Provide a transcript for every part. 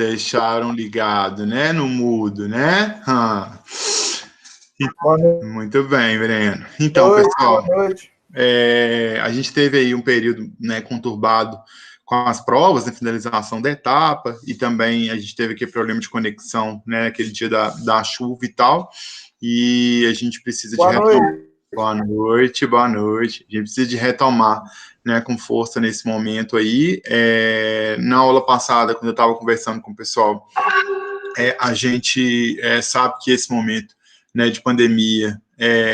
Deixaram ligado, né? No mudo, né? Muito bem, Breno. Então, pessoal, boa noite. A gente teve aí um período, né, conturbado com as provas, né, finalização da etapa, e também a gente teve aquele problema de conexão, né, aquele dia da chuva e tal, e a gente precisa de retomar. Boa noite, boa noite. A gente precisa de retomar, né, com força nesse momento aí. Na aula passada, quando eu estava conversando com o pessoal, a gente sabe que esse momento, né, de pandemia,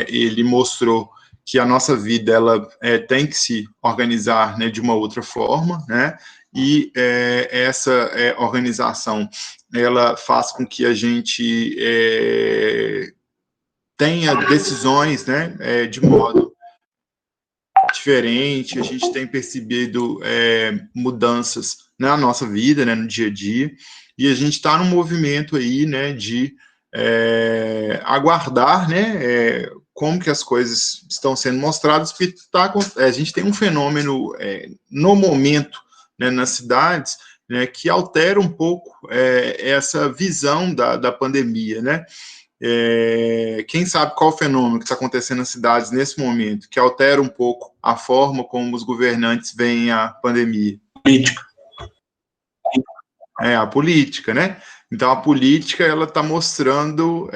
ele mostrou que a nossa vida ela tem que se organizar, né, de uma outra forma, né, e essa organização ela faz com que a gente tenha decisões, né, de modo diferente. A gente tem percebido mudanças na nossa vida, né, no dia a dia, e a gente está num movimento aí, né, de aguardar, né, como que as coisas estão sendo mostradas, porque a gente tem um fenômeno no momento, né, nas cidades, né, que altera um pouco essa visão da pandemia, né? Quem sabe qual o fenômeno que está acontecendo nas cidades nesse momento, que altera um pouco a forma como os governantes veem a pandemia? Política. A política, né? Então, a política, ela está mostrando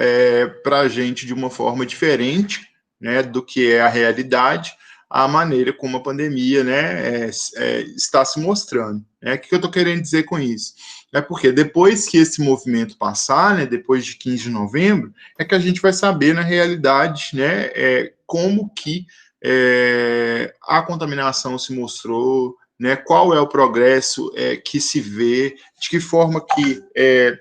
para a gente de uma forma diferente, né, do que é a realidade, a maneira como a pandemia, né, está se mostrando. O que eu estou querendo dizer com isso? Porque depois que esse movimento passar, né, depois de 15 de novembro, é que a gente vai saber, na realidade, né, como que a contaminação se mostrou, né, qual é o progresso que se vê, de que forma que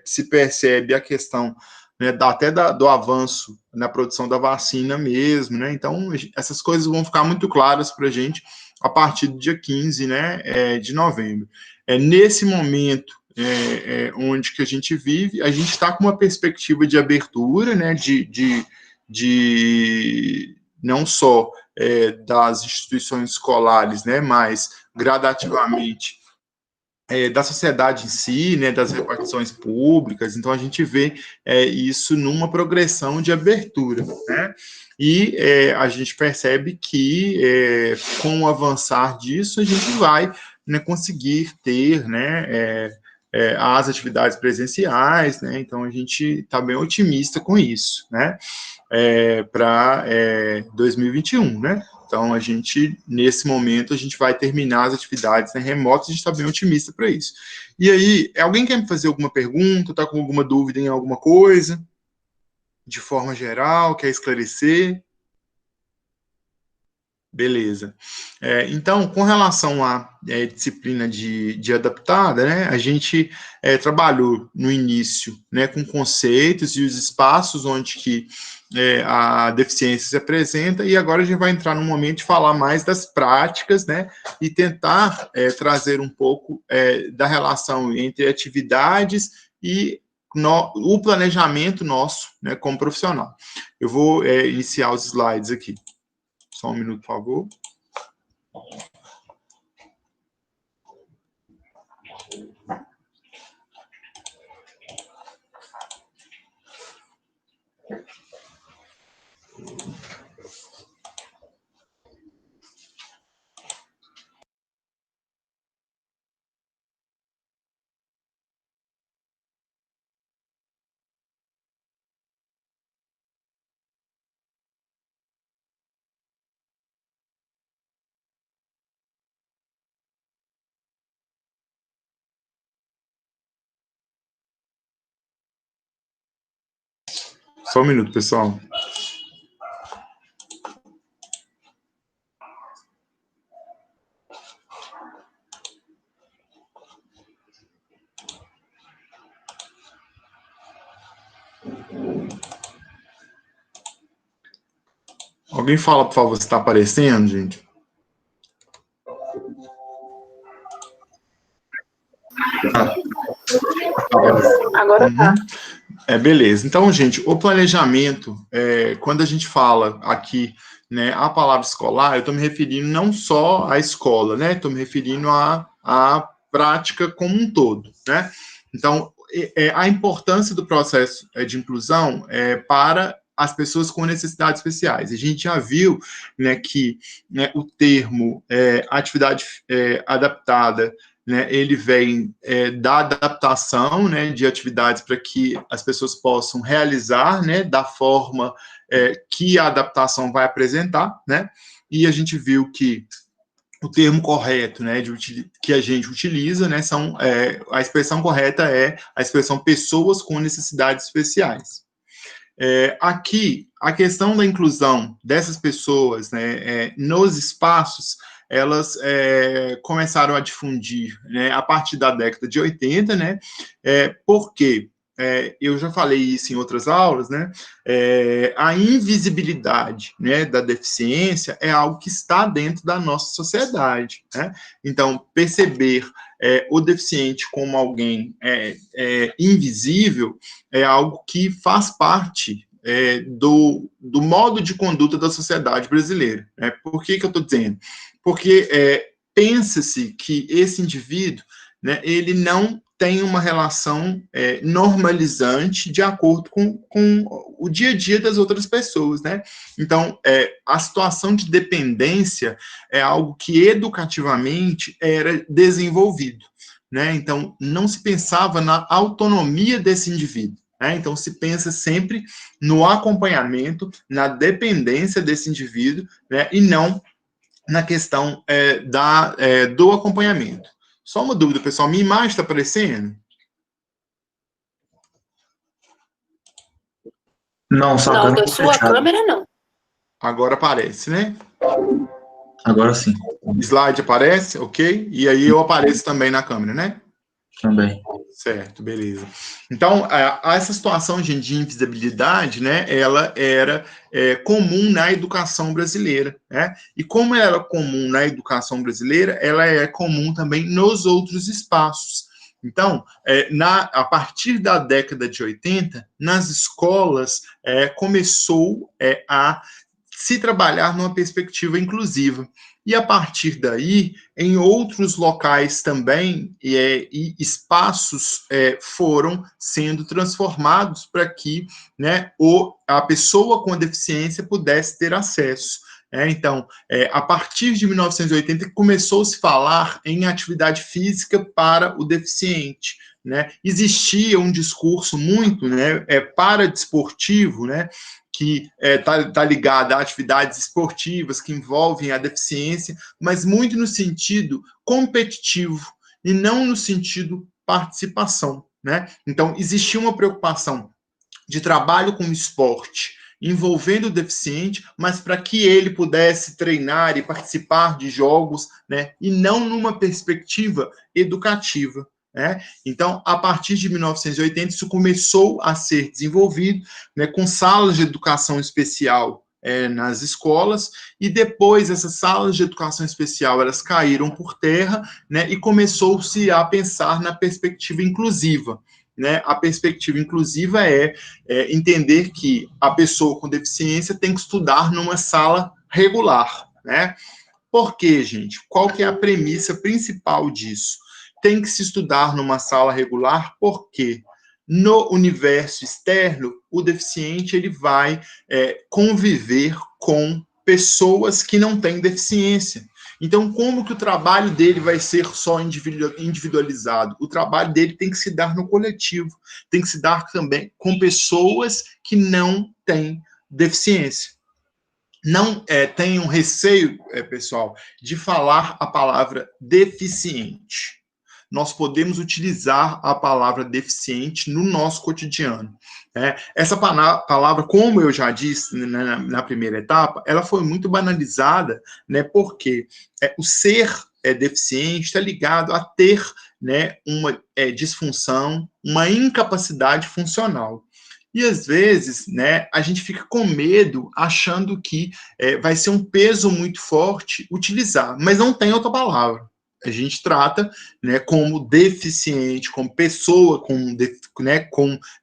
se percebe a questão, né, até do avanço na produção da vacina mesmo, né? Então, essas coisas vão ficar muito claras para a gente a partir do dia 15, né, de novembro. Nesse momento onde que a gente vive, a gente está com uma perspectiva de abertura, né, de não só das instituições escolares, né, mas gradativamente da sociedade em si, né, das repartições públicas. Então, a gente vê isso numa progressão de abertura, né? E a gente percebe que, com o avançar disso, a gente vai, né, conseguir ter, né, as atividades presenciais, né? Então, a gente está bem otimista com isso, né? Para 2021, né? Então, a gente, nesse momento, a gente vai terminar as atividades, né, remotas, a gente está bem otimista para isso. E aí, alguém quer me fazer alguma pergunta, está com alguma dúvida em alguma coisa? De forma geral, quer esclarecer? Beleza. Então, com relação à disciplina de adaptada, né, a gente trabalhou no início, né, com conceitos e os espaços onde que a deficiência se apresenta, e agora a gente vai entrar no momento de falar mais das práticas, né, e tentar trazer um pouco da relação entre atividades e o planejamento nosso, né, como profissional. Eu vou iniciar os slides aqui. Só um minuto, por favor. Só um minuto, pessoal. Alguém fala, por favor, se está aparecendo, gente? Agora tá. Beleza. Então, gente, o planejamento, quando a gente fala aqui, né, a palavra escolar, eu estou me referindo não só à escola, né? Estou me referindo à prática como um todo, né? Então, a importância do processo de inclusão para as pessoas com necessidades especiais. A gente já viu, né, que, né, o termo atividade adaptada, né, ele vem da adaptação, né, de atividades para que as pessoas possam realizar, né, da forma que a adaptação vai apresentar, né, e a gente viu que o termo correto, né, que a gente utiliza, né, a expressão correta é a expressão pessoas com necessidades especiais. Aqui, a questão da inclusão dessas pessoas, né, nos espaços, elas começaram a difundir, né, a partir da década de 80, né, porque eu já falei isso em outras aulas, né, a invisibilidade, né, da deficiência é algo que está dentro da nossa sociedade, né? Então, perceber o deficiente como alguém invisível é algo que faz parte do modo de conduta da sociedade brasileira, né? Por que eu estou dizendo? Porque pensa-se que esse indivíduo, né, ele não tem uma relação normalizante de acordo com o dia a dia das outras pessoas, né? Então, a situação de dependência é algo que educativamente era desenvolvido, né? Então, não se pensava na autonomia desse indivíduo, né? Então, se pensa sempre no acompanhamento, na dependência desse indivíduo, né? E não na questão do acompanhamento. Só uma dúvida, pessoal. Minha imagem está aparecendo? Não, sua Não, câmera da tá sua fechada. câmera não. Agora aparece, né? Agora sim, Slide aparece, ok? E aí eu apareço também na câmera, né? também. Certo, beleza. Então, essa situação de invisibilidade, né, ela era comum na educação brasileira, né? E como ela era comum na educação brasileira, ela é comum também nos outros espaços. Então, a partir da década de 80, nas escolas, começou a se trabalhar numa perspectiva inclusiva. E a partir daí, em outros locais também, e espaços foram sendo transformados para que, né, a pessoa com a deficiência pudesse ter acesso. Então, a partir de 1980, começou-se a falar em atividade física para o deficiente, né? Existia um discurso muito, né, paradesportivo, né, que tá ligada a atividades esportivas que envolvem a deficiência, mas muito no sentido competitivo e não no sentido participação, né? Então, existia uma preocupação de trabalho com esporte envolvendo o deficiente, mas para que ele pudesse treinar e participar de jogos, né? E não numa perspectiva educativa. Né? Então, a partir de 1980, isso começou a ser desenvolvido, né, com salas de educação especial nas escolas, e depois essas salas de educação especial elas caíram por terra, né, e começou-se a pensar na perspectiva inclusiva. Né? A perspectiva inclusiva é entender que a pessoa com deficiência tem que estudar numa sala regular. Né? Por quê, gente? Qual que é a premissa principal disso? Tem que se estudar numa sala regular, porque no universo externo, o deficiente ele vai conviver com pessoas que não têm deficiência. Então, como que o trabalho dele vai ser só individualizado? O trabalho dele tem que se dar no coletivo, tem que se dar também com pessoas que não têm deficiência. Não tenham receio, pessoal, de falar a palavra deficiente. Nós podemos utilizar a palavra deficiente no nosso cotidiano. Essa palavra, como eu já disse na primeira etapa, ela foi muito banalizada, né, porque o ser deficiente está ligado a ter, né, uma disfunção, uma incapacidade funcional. E às vezes, né, a gente fica com medo, achando que vai ser um peso muito forte utilizar, mas não tem outra palavra. A gente trata, né, como deficiente, como pessoa com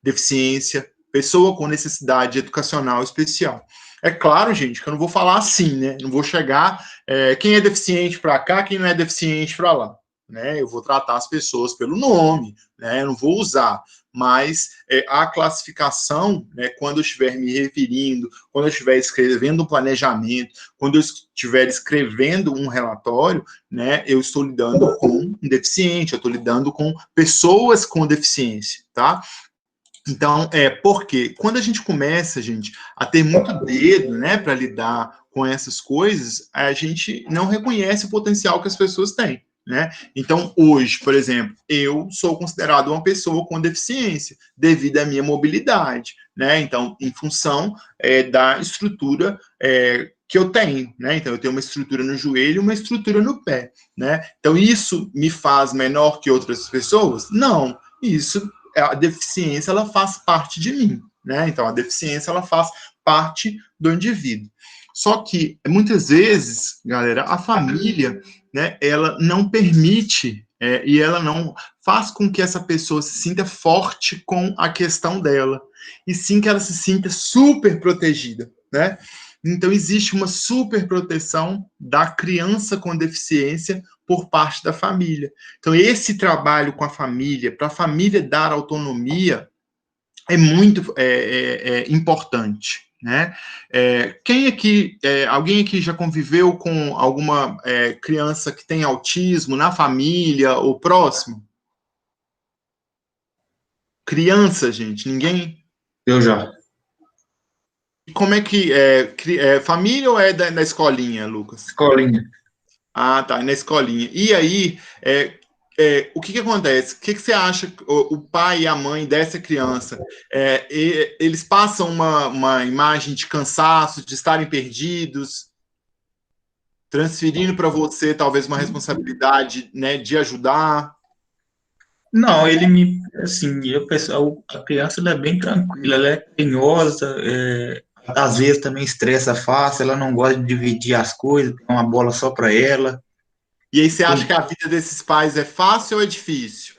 deficiência, pessoa com necessidade educacional especial. É claro, gente, que eu não vou falar assim, né? Não vou chegar quem é deficiente para cá, quem não é deficiente para lá. né? Eu vou tratar as pessoas pelo nome, né? Eu não vou usar. Mas a classificação, né, quando eu estiver me referindo, quando eu estiver escrevendo um planejamento, quando eu estiver escrevendo um relatório, né, eu estou lidando com um deficiente, eu estou lidando com pessoas com deficiência, tá? Então, porque quando a gente começa, gente, a ter muito dedo, né, para lidar com essas coisas, a gente não reconhece o potencial que as pessoas têm, né? Então, hoje, por exemplo, eu sou considerado uma pessoa com deficiência devido à minha mobilidade, né? Então, em função da estrutura que eu tenho, né? Então, eu tenho uma estrutura no joelho e uma estrutura no pé, né? Então, isso me faz menor que outras pessoas? Não, isso a deficiência ela faz parte de mim, né? Então a deficiência ela faz parte do indivíduo. Só que muitas vezes, galera, a família, né, ela não permite e ela não faz com que essa pessoa se sinta forte com a questão dela, e sim que ela se sinta super protegida, né? Então existe uma super proteção da criança com deficiência por parte da família. Então, esse trabalho com a família, para a família dar autonomia, é muito importante, né? Quem aqui, alguém aqui já conviveu com alguma criança que tem autismo na família ou próximo? Criança, gente, ninguém? Eu já. Como é que família ou é da escolinha, Lucas? Escolinha. Ah, tá, na escolinha. E aí, o que acontece? O que você acha o pai e a mãe dessa criança? Eles passam uma imagem de cansaço, de estarem perdidos, transferindo para você talvez uma responsabilidade, né, de ajudar. Não, assim, a criança ela é bem tranquila, ela é carinhosa, às vezes também estressa fácil, ela não gosta de dividir as coisas, tem uma bola só para ela. E aí você acha que a vida desses pais é fácil ou é difícil?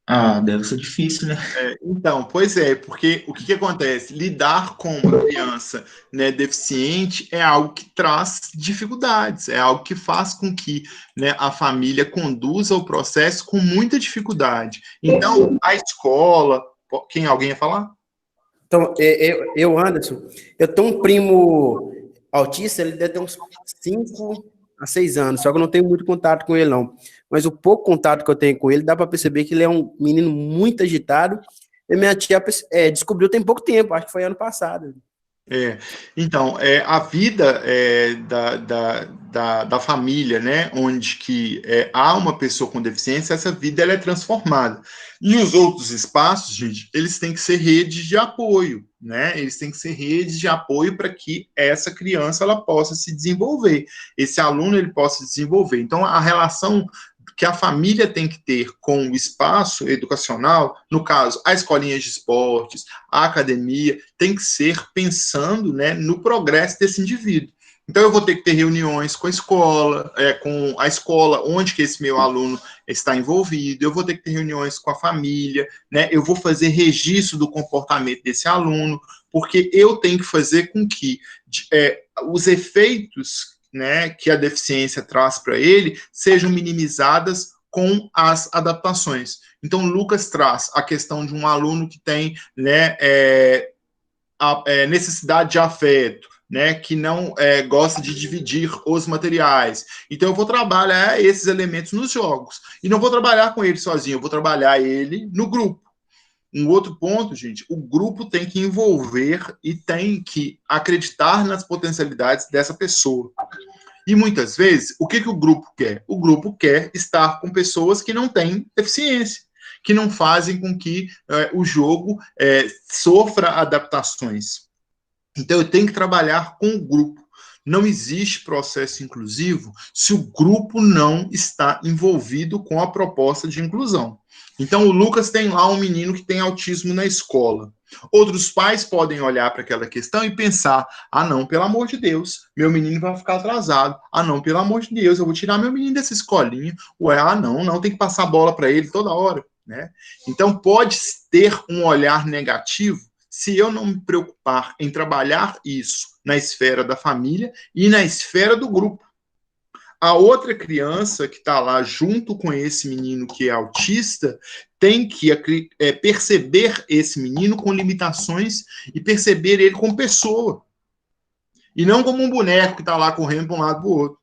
Ah, deve ser difícil, né? Então, pois é, porque o que acontece? Lidar com uma criança, né, deficiente é algo que traz dificuldades, é algo que faz com que, né, a família conduza o processo com muita dificuldade. Então, a escola, alguém ia falar? Então, Anderson, eu tenho um primo autista, ele deve ter uns 5 a 6 anos, só que eu não tenho muito contato com ele, não. Mas o pouco contato que eu tenho com ele, dá para perceber que ele é um menino muito agitado, e minha tia descobriu tem pouco tempo, acho que foi ano passado. Então, a vida da família, né, onde que há uma pessoa com deficiência, essa vida ela é transformada. E os outros espaços, gente, eles têm que ser redes de apoio, né? Eles têm que ser redes de apoio para que essa criança ela possa se desenvolver, esse aluno ele possa se desenvolver. Então, a relação que a família tem que ter com o espaço educacional, no caso, a escolinha de esportes, a academia, tem que ser pensando, né, no progresso desse indivíduo. Então, eu vou ter que ter reuniões com a escola onde que esse meu aluno está envolvido, eu vou ter que ter reuniões com a família, né, eu vou fazer registro do comportamento desse aluno, porque eu tenho que fazer com que os efeitos, né, que a deficiência traz para ele sejam minimizadas com as adaptações. Então, Lucas traz a questão de um aluno que tem, né, necessidade de afeto, né, que não gosta de dividir os materiais. Então, eu vou trabalhar esses elementos nos jogos. E não vou trabalhar com ele sozinho, eu vou trabalhar ele no grupo. Um outro ponto, gente, o grupo tem que envolver e tem que acreditar nas potencialidades dessa pessoa. E muitas vezes, o que o grupo quer? O grupo quer estar com pessoas que não têm deficiência, que não fazem com que o jogo sofra adaptações. Então, eu tenho que trabalhar com o grupo. Não existe processo inclusivo se o grupo não está envolvido com a proposta de inclusão. Então, o Lucas tem lá um menino que tem autismo na escola. Outros pais podem olhar para aquela questão e pensar: ah, não, pelo amor de Deus, meu menino vai ficar atrasado. Ah, não, pelo amor de Deus, eu vou tirar meu menino dessa escolinha. Ué, ah, não, tem que passar a bola para ele toda hora, né? Então, pode ter um olhar negativo se eu não me preocupar em trabalhar isso na esfera da família e na esfera do grupo. A outra criança que está lá junto com esse menino que é autista tem que perceber esse menino com limitações e perceber ele como pessoa. E não como um boneco que está lá correndo para um lado para o outro.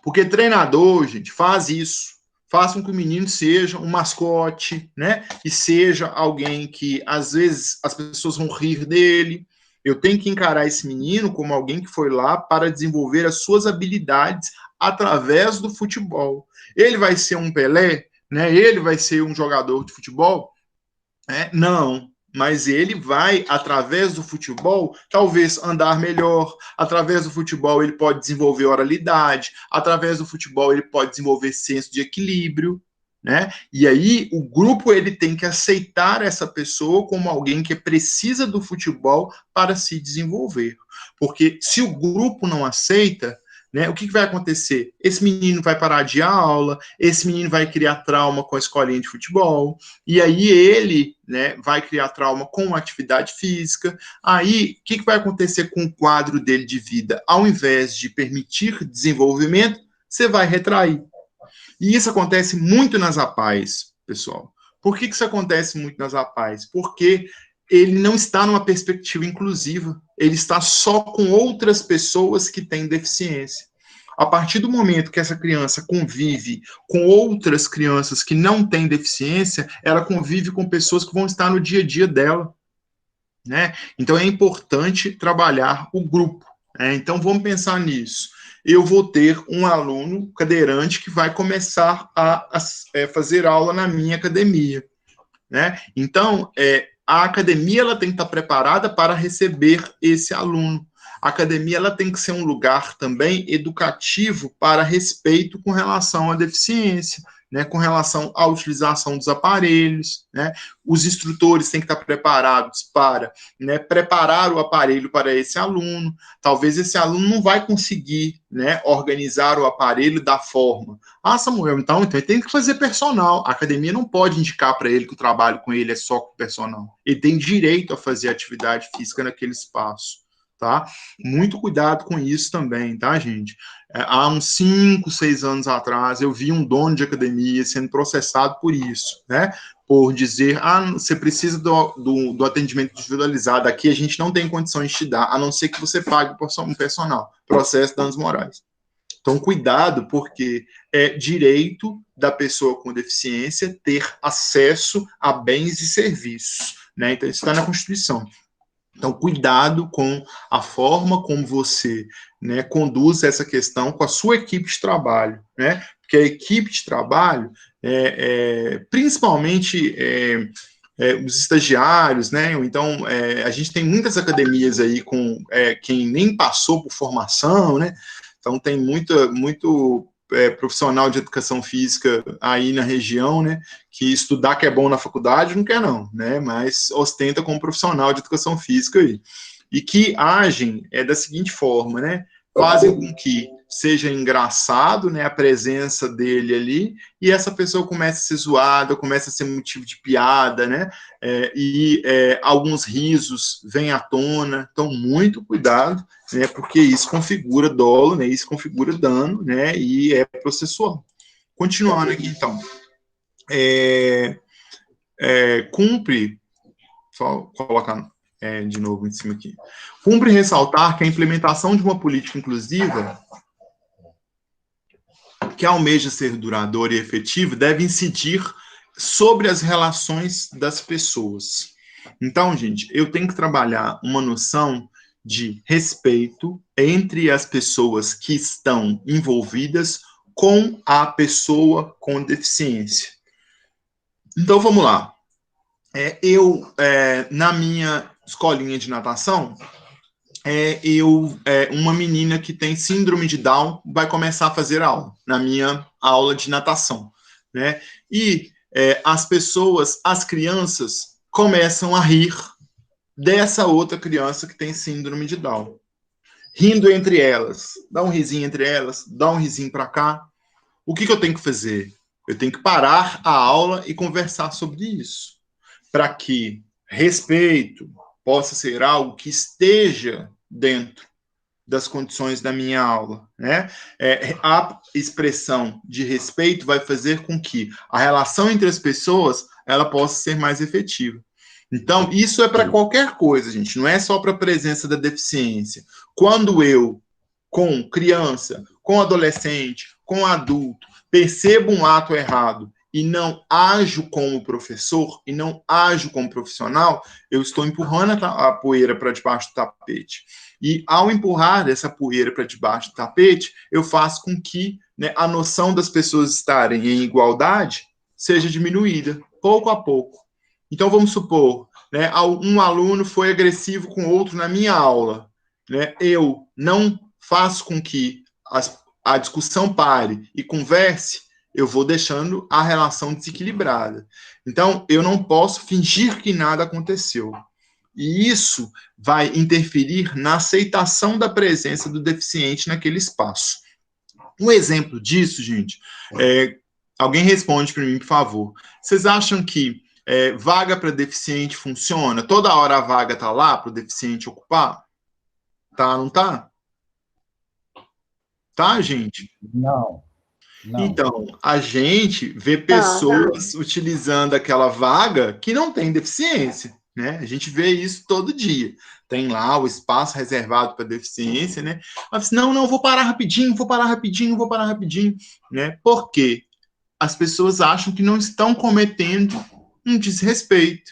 Porque treinador, gente, faz isso. Façam que o menino seja um mascote, né? E seja alguém que, às vezes, as pessoas vão rir dele. Eu tenho que encarar esse menino como alguém que foi lá para desenvolver as suas habilidades através do futebol. Ele vai ser um Pelé, né? Ele vai ser um jogador de futebol? Não, mas ele vai, através do futebol, talvez andar melhor. Através do futebol, ele pode desenvolver oralidade. Através do futebol, ele pode desenvolver senso de equilíbrio, né? E aí, o grupo ele tem que aceitar essa pessoa como alguém que precisa do futebol para se desenvolver. Porque se o grupo não aceita, né, o que vai acontecer? Esse menino vai parar de aula, esse menino vai criar trauma com a escolinha de futebol, e aí ele, né, vai criar trauma com a atividade física. Aí, o que vai acontecer com o quadro dele de vida? Ao invés de permitir desenvolvimento, você vai retrair. E isso acontece muito nas APAES, pessoal. Por que isso acontece muito nas APAES? Porque ele não está numa perspectiva inclusiva, ele está só com outras pessoas que têm deficiência. A partir do momento que essa criança convive com outras crianças que não têm deficiência, ela convive com pessoas que vão estar no dia a dia dela, né? Então é importante trabalhar o grupo, né? Então vamos pensar nisso. Eu vou ter um aluno cadeirante que vai começar a fazer aula na minha academia, né? Então, a academia ela tem que estar preparada para receber esse aluno. A academia ela tem que ser um lugar também educativo para respeito com relação à deficiência, né, com relação à utilização dos aparelhos, né? Os instrutores têm que estar preparados para, né, preparar o aparelho para esse aluno. Talvez esse aluno não vai conseguir, né, organizar o aparelho da forma. Samuel, então ele tem que fazer personal. A academia não pode indicar para ele que o trabalho com ele é só com personal. Ele tem direito a fazer atividade física naquele espaço, tá? Muito cuidado com isso também, tá, gente? Há uns 5, 6 anos atrás, eu vi um dono de academia sendo processado por isso, né? Por dizer, você precisa do atendimento individualizado, aqui a gente não tem condições de te dar, a não ser que você pague por um personal. Processo danos morais. Então, cuidado, porque é direito da pessoa com deficiência ter acesso a bens e serviços, né? Então, isso está na Constituição. Então, cuidado com a forma como você, né, conduz essa questão com a sua equipe de trabalho, né? Porque a equipe de trabalho, principalmente os estagiários, né? Então, a gente tem muitas academias aí com quem nem passou por formação, né? Então, tem muito profissional de educação física aí na região, né, que estudar que é bom na faculdade não quer não, né, mas ostenta como profissional de educação física aí. E que agem da seguinte forma, né, fazem com que seja engraçado, né, a presença dele ali, e essa pessoa começa a ser zoada, começa a ser motivo de piada, né, alguns risos vêm à tona, então muito cuidado, né, porque isso configura dolo, né, isso configura dano, né, e é processual. Continuando aqui, então, cumpre, só colocar de novo em cima aqui, cumpre ressaltar que a implementação de uma política inclusiva que almeja ser duradoura e efetiva deve incidir sobre as relações das pessoas. Então, gente, eu tenho que trabalhar uma noção de respeito entre as pessoas que estão envolvidas com a pessoa com deficiência. Então, vamos lá. Na minha escolinha de natação, uma menina que tem síndrome de Down vai começar a fazer aula, na minha aula de natação, né? E as crianças começam a rir dessa outra criança que tem síndrome de Down. Rindo entre elas. Dá um risinho entre elas, dá um risinho para cá. O que eu tenho que fazer? Eu tenho que parar a aula e conversar sobre isso, para que respeito possa ser algo que esteja dentro das condições da minha aula, né? A expressão de respeito vai fazer com que a relação entre as pessoas ela possa ser mais efetiva. Então, isso é para qualquer coisa, gente, não é só para a presença da deficiência. Quando eu, com criança, com adolescente, com adulto, percebo um ato errado e não ajo como professor, e não ajo como profissional, eu estou empurrando a poeira para debaixo do tapete. E ao empurrar essa poeira para debaixo do tapete, eu faço com que, né, a noção das pessoas estarem em igualdade seja diminuída, pouco a pouco. Então, vamos supor, né, um aluno foi agressivo com outro na minha aula, né, eu não faço com que a discussão pare e converse, eu vou deixando a relação desequilibrada. Então, eu não posso fingir que nada aconteceu. E isso vai interferir na aceitação da presença do deficiente naquele espaço. Um exemplo disso, gente, alguém responde para mim, por favor. Vocês acham que vaga para deficiente funciona? Toda hora a vaga está lá para o deficiente ocupar? Tá, não tá? Tá, gente? Não. Então, a gente vê pessoas utilizando aquela vaga que não tem deficiência, né? A gente vê isso todo dia. Tem lá o espaço reservado para deficiência, né? Mas não, vou parar rapidinho, né? Por quê? As pessoas acham que não estão cometendo um desrespeito.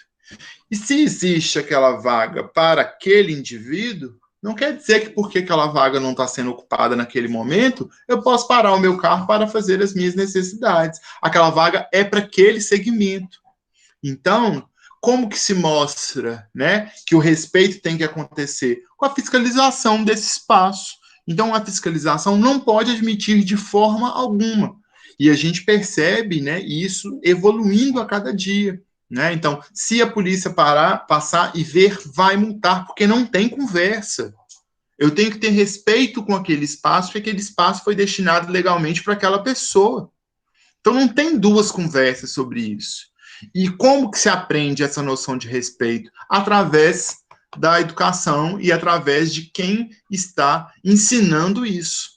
E se existe aquela vaga para aquele indivíduo, não quer dizer que porque aquela vaga não está sendo ocupada naquele momento, eu posso parar o meu carro para fazer as minhas necessidades. Aquela vaga é para aquele segmento. Então, como que se mostra, né, que o respeito tem que acontecer? Com a fiscalização desse espaço. Então, a fiscalização não pode admitir de forma alguma. E a gente percebe, né, isso evoluindo a cada dia. Né? Então, se a polícia passar e ver, vai multar, porque não tem conversa. Eu tenho que ter respeito com aquele espaço, porque aquele espaço foi destinado legalmente para aquela pessoa. Então, não tem duas conversas sobre isso. E como que se aprende essa noção de respeito? Através da educação e através de quem está ensinando isso.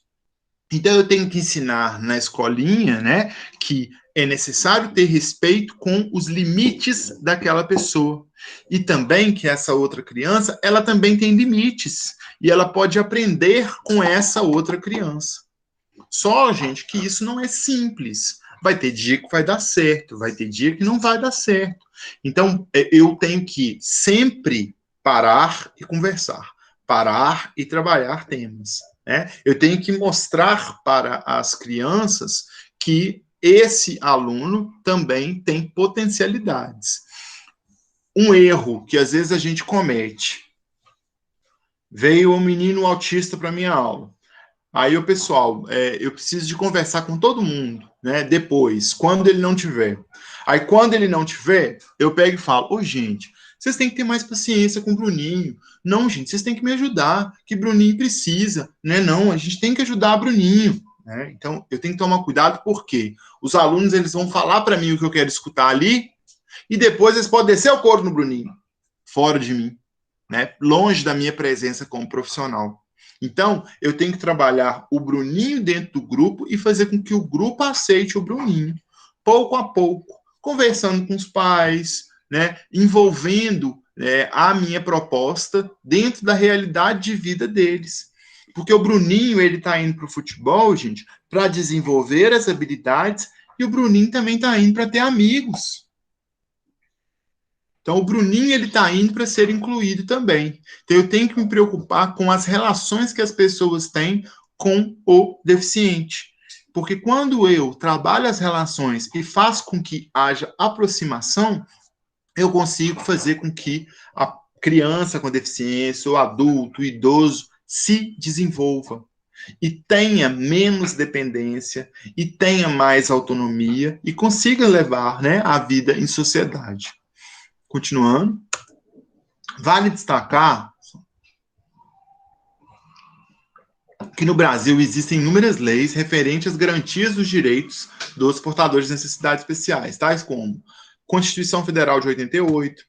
Então, eu tenho que ensinar na escolinha, né, que é necessário ter respeito com os limites daquela pessoa. E também que essa outra criança, ela também tem limites. E ela pode aprender com essa outra criança. Só, gente, que isso não é simples. Vai ter dia que vai dar certo, vai ter dia que não vai dar certo. Então, eu tenho que sempre parar e conversar. Parar e trabalhar temas. Né? Eu tenho que mostrar para as crianças que esse aluno também tem potencialidades. Um erro que às vezes a gente comete. Veio um menino autista para minha aula. Aí o pessoal, eu preciso de conversar com todo mundo, né? Depois, quando ele não tiver. Aí quando ele não tiver, eu pego e falo, gente, vocês têm que ter mais paciência com o Bruninho. Não, gente, vocês têm que me ajudar, que Bruninho precisa, né? Não, a gente tem que ajudar o Bruninho. Né? Então, eu tenho que tomar cuidado porque os alunos eles vão falar para mim o que eu quero escutar ali e depois eles podem descer o couro no Bruninho, fora de mim, né? Longe da minha presença como profissional. Então, eu tenho que trabalhar o Bruninho dentro do grupo e fazer com que o grupo aceite o Bruninho, pouco a pouco, conversando com os pais, né? Envolvendo a minha proposta dentro da realidade de vida deles. Porque o Bruninho, ele está indo para o futebol, gente, para desenvolver as habilidades, e o Bruninho também está indo para ter amigos. Então, o Bruninho, ele está indo para ser incluído também. Então, eu tenho que me preocupar com as relações que as pessoas têm com o deficiente. Porque quando eu trabalho as relações e faço com que haja aproximação, eu consigo fazer com que a criança com deficiência, o adulto, o idoso, se desenvolva e tenha menos dependência e tenha mais autonomia e consiga levar, né, a vida em sociedade. Continuando, vale destacar que no Brasil existem inúmeras leis referentes às garantias dos direitos dos portadores de necessidades especiais, tais como Constituição Federal de 88,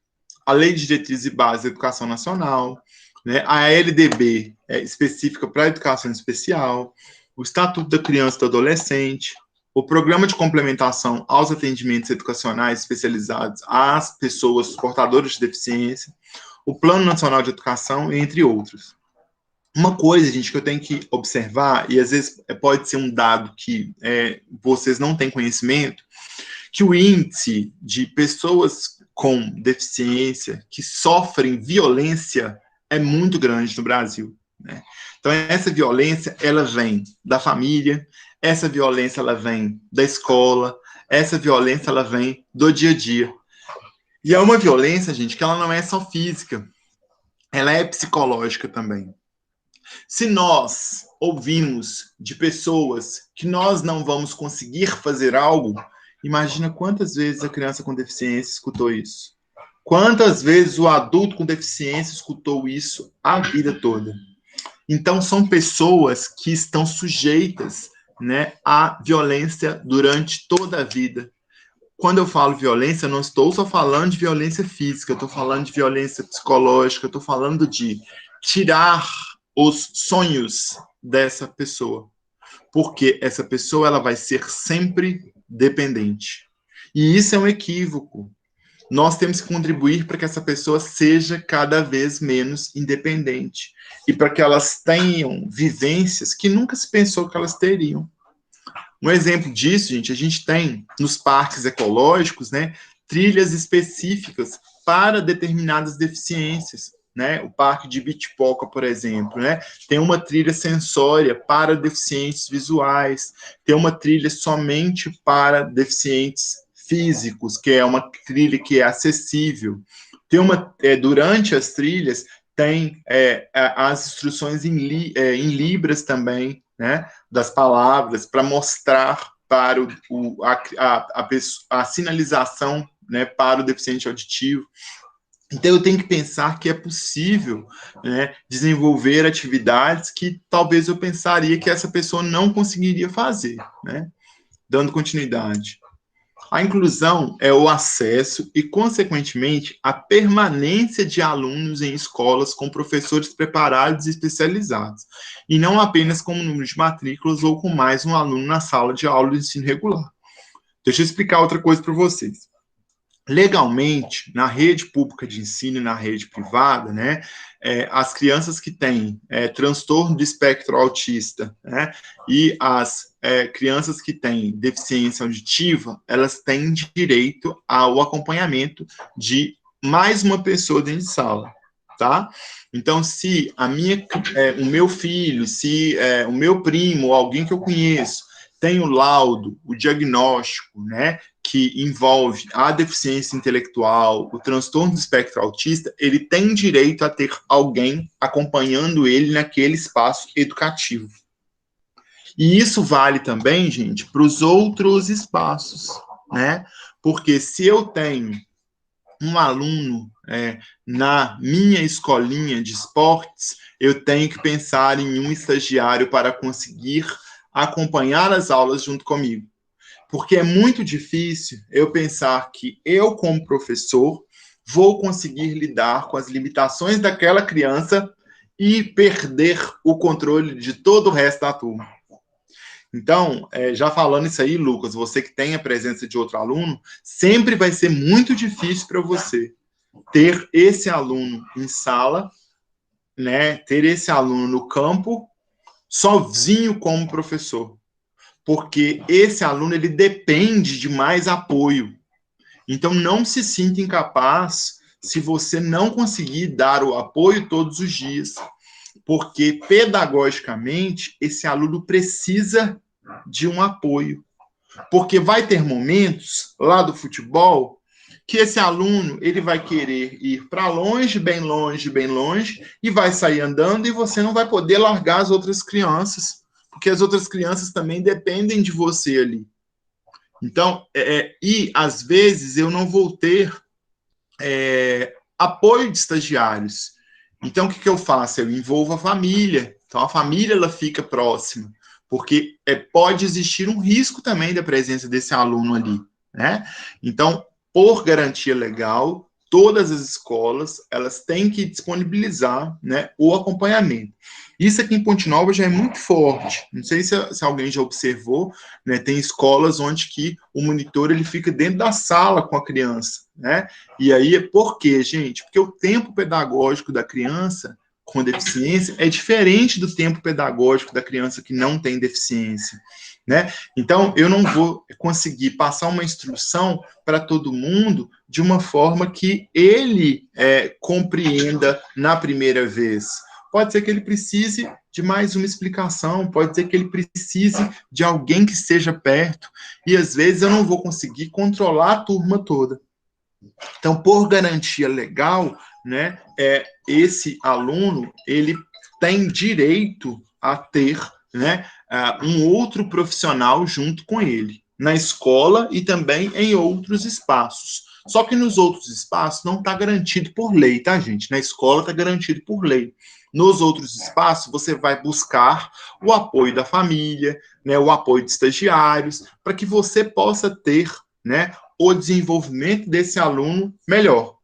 a Lei de Diretrizes e Bases da Educação Nacional, né? A LDB é específica para a educação especial, o Estatuto da Criança e do Adolescente, o Programa de Complementação aos Atendimentos Educacionais Especializados às Pessoas Portadoras de Deficiência, o Plano Nacional de Educação, entre outros. Uma coisa, gente, que eu tenho que observar, e às vezes pode ser um dado que vocês não têm conhecimento, que o índice de pessoas com deficiência que sofrem violência é muito grande no Brasil, né? Então, essa violência, ela vem da família, essa violência, ela vem da escola, essa violência, ela vem do dia a dia. E é uma violência, gente, que ela não é só física, ela é psicológica também. Se nós ouvimos de pessoas que nós não vamos conseguir fazer algo, imagina quantas vezes a criança com deficiência escutou isso. Quantas vezes o adulto com deficiência escutou isso a vida toda. Então, são pessoas que estão sujeitas, né, à violência durante toda a vida. Quando eu falo violência, eu não estou só falando de violência física, eu estou falando de violência psicológica, eu estou falando de tirar os sonhos dessa pessoa, porque essa pessoa ela vai ser sempre dependente. E isso é um equívoco. Nós temos que contribuir para que essa pessoa seja cada vez menos independente e para que elas tenham vivências que nunca se pensou que elas teriam. Um exemplo disso, gente, a gente tem nos parques ecológicos, né, trilhas específicas para determinadas deficiências, né? O Parque de Ibitipoca, por exemplo, né, tem uma trilha sensória para deficientes visuais, tem uma trilha somente para deficientes físicos, que é uma trilha que é acessível. Tem uma, durante as trilhas, tem as instruções em libras também, né, das palavras, para mostrar para a sinalização, né, para o deficiente auditivo. Então, eu tenho que pensar que é possível, né, desenvolver atividades que talvez eu pensaria que essa pessoa não conseguiria fazer, né, dando continuidade. A inclusão é o acesso e, consequentemente, a permanência de alunos em escolas com professores preparados e especializados, e não apenas com o número de matrículas ou com mais um aluno na sala de aula do ensino regular. Deixa eu explicar outra coisa para vocês. Legalmente, na rede pública de ensino e na rede privada, né, as crianças que têm transtorno do espectro autista, né, e as crianças que têm deficiência auditiva, elas têm direito ao acompanhamento de mais uma pessoa dentro de sala, tá? Então, se o meu filho, se o meu primo, alguém que eu conheço, tem o laudo, o diagnóstico, né, que envolve a deficiência intelectual, o transtorno do espectro autista, ele tem direito a ter alguém acompanhando ele naquele espaço educativo. E isso vale também, gente, para os outros espaços, né? Porque se eu tenho um aluno na minha escolinha de esportes, eu tenho que pensar em um estagiário para conseguir acompanhar as aulas junto comigo. Porque é muito difícil eu pensar que eu, como professor, vou conseguir lidar com as limitações daquela criança e perder o controle de todo o resto da turma. Então, já falando isso aí, Lucas, você que tem a presença de outro aluno, sempre vai ser muito difícil para você ter esse aluno em sala, né, ter esse aluno no campo, sozinho como professor. Porque esse aluno, ele depende de mais apoio. Então, não se sinta incapaz se você não conseguir dar o apoio todos os dias. Porque, pedagogicamente, esse aluno precisa de um apoio. Porque vai ter momentos, lá do futebol, que esse aluno, ele vai querer ir para longe, bem longe, bem longe, e vai sair andando, e você não vai poder largar as outras crianças, porque as outras crianças também dependem de você ali. Então, e às vezes eu não vou ter apoio de estagiários. Então, o que eu faço? Eu envolvo a família. Então, a família, ela fica próxima, porque pode existir um risco também da presença desse aluno ali, né? Então, por garantia legal, todas as escolas, elas têm que disponibilizar, né, o acompanhamento. Isso aqui em Ponte Nova já é muito forte. Não sei se alguém já observou, né, tem escolas onde que o monitor ele fica dentro da sala com a criança, né? E aí, por quê, gente? Porque o tempo pedagógico da criança com deficiência é diferente do tempo pedagógico da criança que não tem deficiência, né? Então, eu não vou conseguir passar uma instrução para todo mundo de uma forma que ele compreenda na primeira vez. Pode ser que ele precise de mais uma explicação, pode ser que ele precise de alguém que esteja perto, e às vezes eu não vou conseguir controlar a turma toda. Então, por garantia legal, né, esse aluno, ele tem direito a ter, né, um outro profissional junto com ele, na escola e também em outros espaços. Só que nos outros espaços não está garantido por lei, tá, gente? Na escola está garantido por lei. Nos outros espaços, você vai buscar o apoio da família, né, o apoio de estagiários, para que você possa ter, né, o desenvolvimento desse aluno melhor.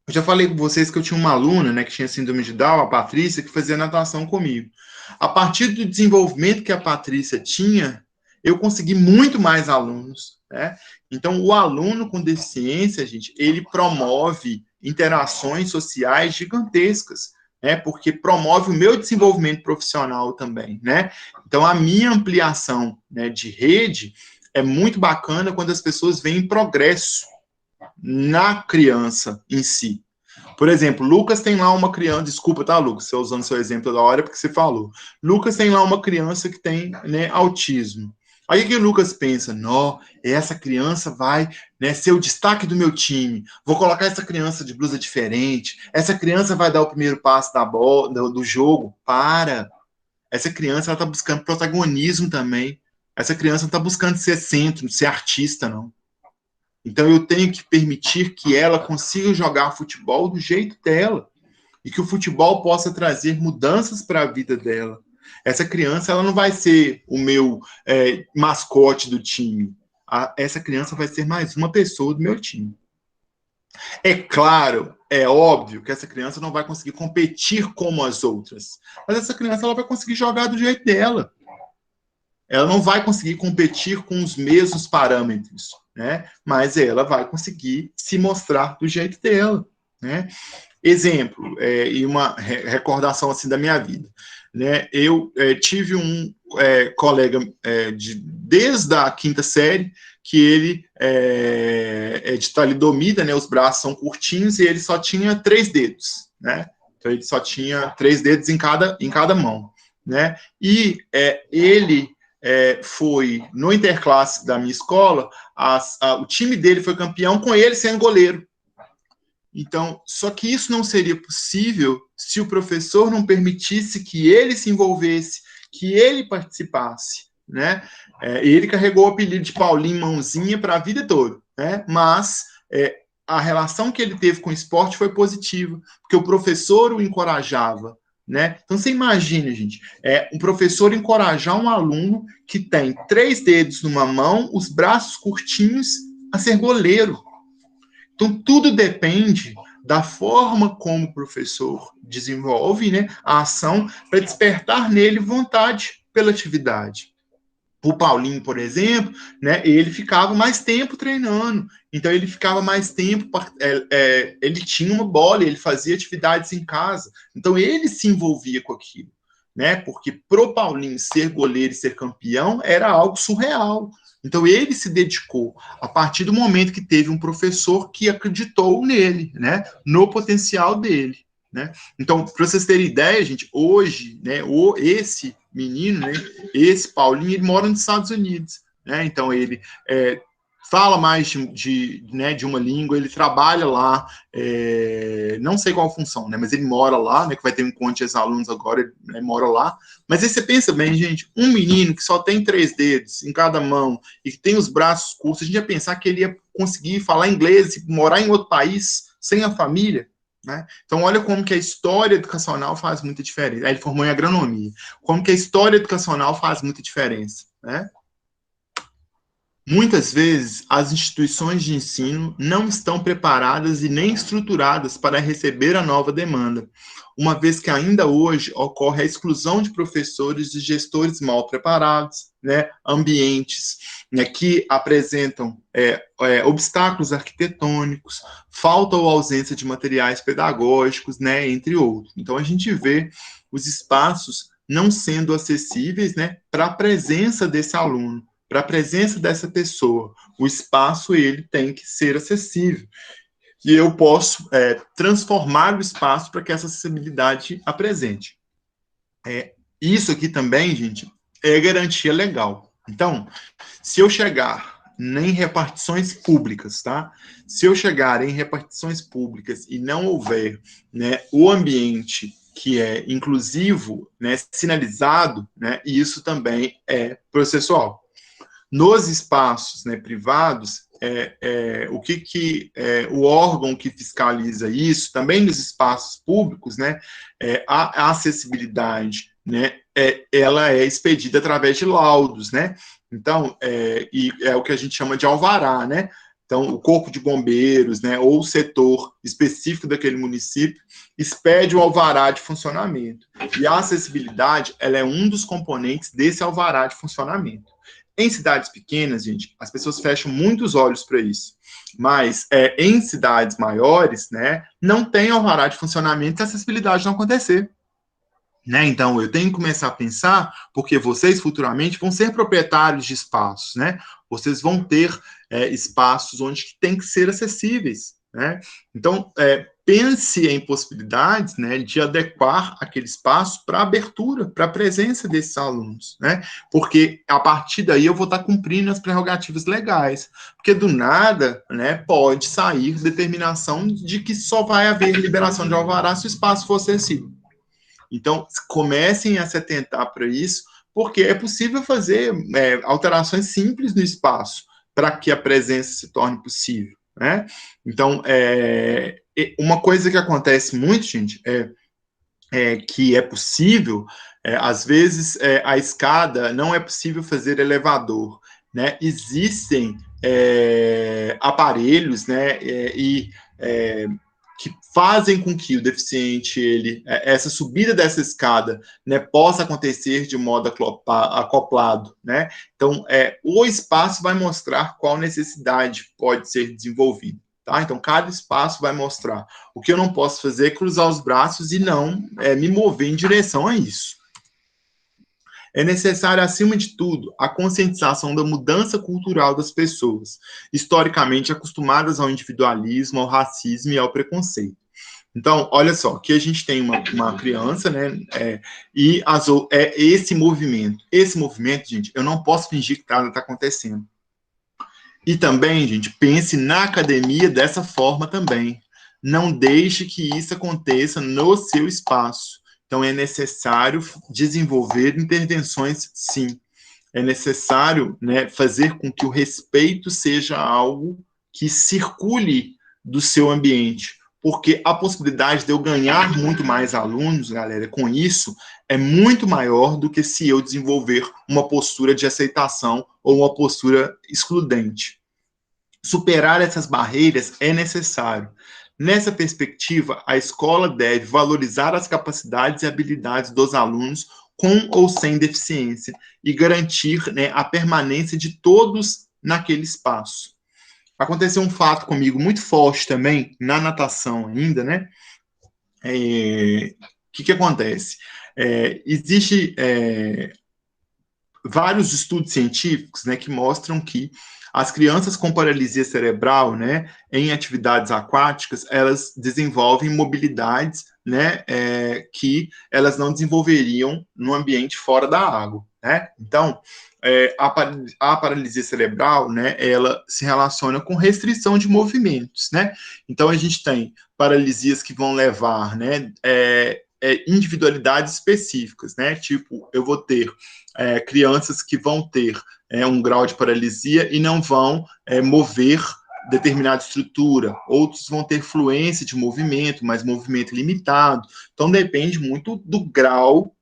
Eu já falei com vocês que eu tinha uma aluna, né, que tinha síndrome de Down, a Patrícia, que fazia natação comigo. A partir do desenvolvimento que a Patrícia tinha, eu consegui muito mais alunos, né? Então, o aluno com deficiência, gente, ele promove interações sociais gigantescas, né? Porque promove o meu desenvolvimento profissional também, né? Então, a minha ampliação, né, de rede é muito bacana quando as pessoas veem progresso na criança em si. Por exemplo, Lucas tem lá uma criança, desculpa, tá, Lucas, você usando seu exemplo da hora porque você falou. Lucas tem lá uma criança que tem, né, autismo. Aí o que o Lucas pensa? Não, essa criança vai, né, ser o destaque do meu time. Vou colocar essa criança de blusa diferente. Essa criança vai dar o primeiro passo da bola, do jogo. Para. Essa criança ela tá buscando protagonismo também. Essa criança não está buscando ser centro, ser artista, não. Então, eu tenho que permitir que ela consiga jogar futebol do jeito dela e que o futebol possa trazer mudanças para a vida dela. Essa criança ela não vai ser o meu mascote do time. Essa criança vai ser mais uma pessoa do meu time. É claro, é óbvio que essa criança não vai conseguir competir como as outras, mas essa criança ela vai conseguir jogar do jeito dela. Ela não vai conseguir competir com os mesmos parâmetros, né? Mas ela vai conseguir se mostrar do jeito dela, né? Exemplo, e uma recordação assim da minha vida, né? Eu tive um colega desde a quinta série que ele é de talidomida, né? Os braços são curtinhos e ele só tinha 3 dedos, né? Então ele só tinha 3 dedos em cada mão, né? E ele foi no interclasse da minha escola, o time dele foi campeão com ele sendo goleiro. Então, só que isso não seria possível se o professor não permitisse que ele se envolvesse, que ele participasse, né? Ele carregou o apelido de Paulinho Mãozinha para a vida toda, né? Mas a relação que ele teve com o esporte foi positiva, porque o professor o encorajava, né? Então, você imagina, gente, um professor encorajar um aluno que tem 3 dedos numa mão, os braços curtinhos, a ser goleiro. Então, tudo depende da forma como o professor desenvolve, né, a ação para despertar nele vontade pela atividade. O Paulinho, por exemplo, né, ele ficava mais tempo treinando, então ele ficava mais tempo, ele tinha uma bola, ele fazia atividades em casa, então ele se envolvia com aquilo, né, porque pro Paulinho ser goleiro e ser campeão era algo surreal. Então ele se dedicou a partir do momento que teve um professor que acreditou nele, né, no potencial dele, né? Então, para vocês terem ideia, gente, hoje, né, esse menino, né, esse Paulinho, ele mora nos Estados Unidos, né? Então ele fala mais de uma língua, ele trabalha lá, não sei qual a função, né, mas ele mora lá, né, que vai ter um encontro de ex-alunos agora, ele mora lá. Mas aí você pensa bem, gente, um menino que só tem 3 dedos em cada mão e que tem os braços curtos, a gente ia pensar que ele ia conseguir falar inglês e morar em outro país sem a família, né? Então, olha como que a história educacional faz muita diferença. Aí ele formou em agronomia. Como que a história educacional faz muita diferença, né? Muitas vezes, as instituições de ensino não estão preparadas e nem estruturadas para receber a nova demanda, uma vez que ainda hoje ocorre a exclusão de professores e gestores mal preparados, né, ambientes, né, que apresentam obstáculos arquitetônicos, falta ou ausência de materiais pedagógicos, né, entre outros. Então, a gente vê os espaços não sendo acessíveis, né, para a presença desse aluno, para a presença dessa pessoa. O espaço, ele tem que ser acessível. E eu posso transformar o espaço para que essa acessibilidade apresente. Isso aqui também, gente, é garantia legal. Então, se eu chegar em repartições públicas, tá? Se eu chegar em repartições públicas e não houver, né, o ambiente que é inclusivo, né, sinalizado, né, isso também é processual. Nos espaços, né, privados, o órgão que fiscaliza isso, também nos espaços públicos, né, a acessibilidade, né, ela é expedida através de laudos, né? Então, e é o que a gente chama de alvará, né? Então, o corpo de bombeiros, né, ou o setor específico daquele município expede o alvará de funcionamento. E a acessibilidade, ela é um dos componentes desse alvará de funcionamento. Em cidades pequenas, gente, as pessoas fecham muitos olhos para isso. Mas em cidades maiores, né, não tem alvará de funcionamento se a acessibilidade não acontecer. Né? Então, eu tenho que começar a pensar, porque vocês futuramente vão ser proprietários de espaços, né? Vocês vão ter espaços onde tem que ser acessíveis, né? Então, pense em possibilidades, né, de adequar aquele espaço para a abertura, para a presença desses alunos, né? Porque a partir daí eu vou estar cumprindo as prerrogativas legais, porque do nada, né, pode sair determinação de que só vai haver liberação de alvará se o espaço for acessível. Então, comecem a se atentar para isso, porque é possível fazer alterações simples no espaço para que a presença se torne possível, né? Então, uma coisa que acontece muito, gente, que é possível, às vezes a escada não é possível fazer elevador, né? Existem aparelhos, né, que fazem com que o deficiente, essa subida dessa escada, né, possa acontecer de modo acoplado, né? Então, o espaço vai mostrar qual necessidade pode ser desenvolvida, tá? Então, cada espaço vai mostrar. O que eu não posso fazer é cruzar os braços e não me mover em direção a isso. É necessário, acima de tudo, a conscientização da mudança cultural das pessoas, historicamente acostumadas ao individualismo, ao racismo e ao preconceito. Então, olha só, aqui a gente tem uma criança, né, e esse movimento, gente, eu não posso fingir que nada está acontecendo. E também, gente, pense na academia dessa forma também. Não deixe que isso aconteça no seu espaço. Então, é necessário desenvolver intervenções, sim. É necessário, né, fazer com que o respeito seja algo que circule do seu ambiente. Porque a possibilidade de eu ganhar muito mais alunos, galera, com isso, é muito maior do que se eu desenvolver uma postura de aceitação ou uma postura excludente. Superar essas barreiras é necessário. Nessa perspectiva, a escola deve valorizar as capacidades e habilidades dos alunos com ou sem deficiência e garantir, né, a permanência de todos naquele espaço. Aconteceu um fato comigo muito forte também, na natação ainda, né? O que acontece? Existe vários estudos científicos, né, que mostram que as crianças com paralisia cerebral, né, em atividades aquáticas, elas desenvolvem mobilidades, né, que elas não desenvolveriam no ambiente fora da água, né? Então, a paralisia cerebral, né, ela se relaciona com restrição de movimentos, né? Então, a gente tem paralisias que vão levar, né, individualidades específicas, né? Tipo, eu vou ter crianças que vão ter um grau de paralisia e não vão mover determinada estrutura. Outros vão ter fluência de movimento, mas movimento limitado. Então, depende muito do grau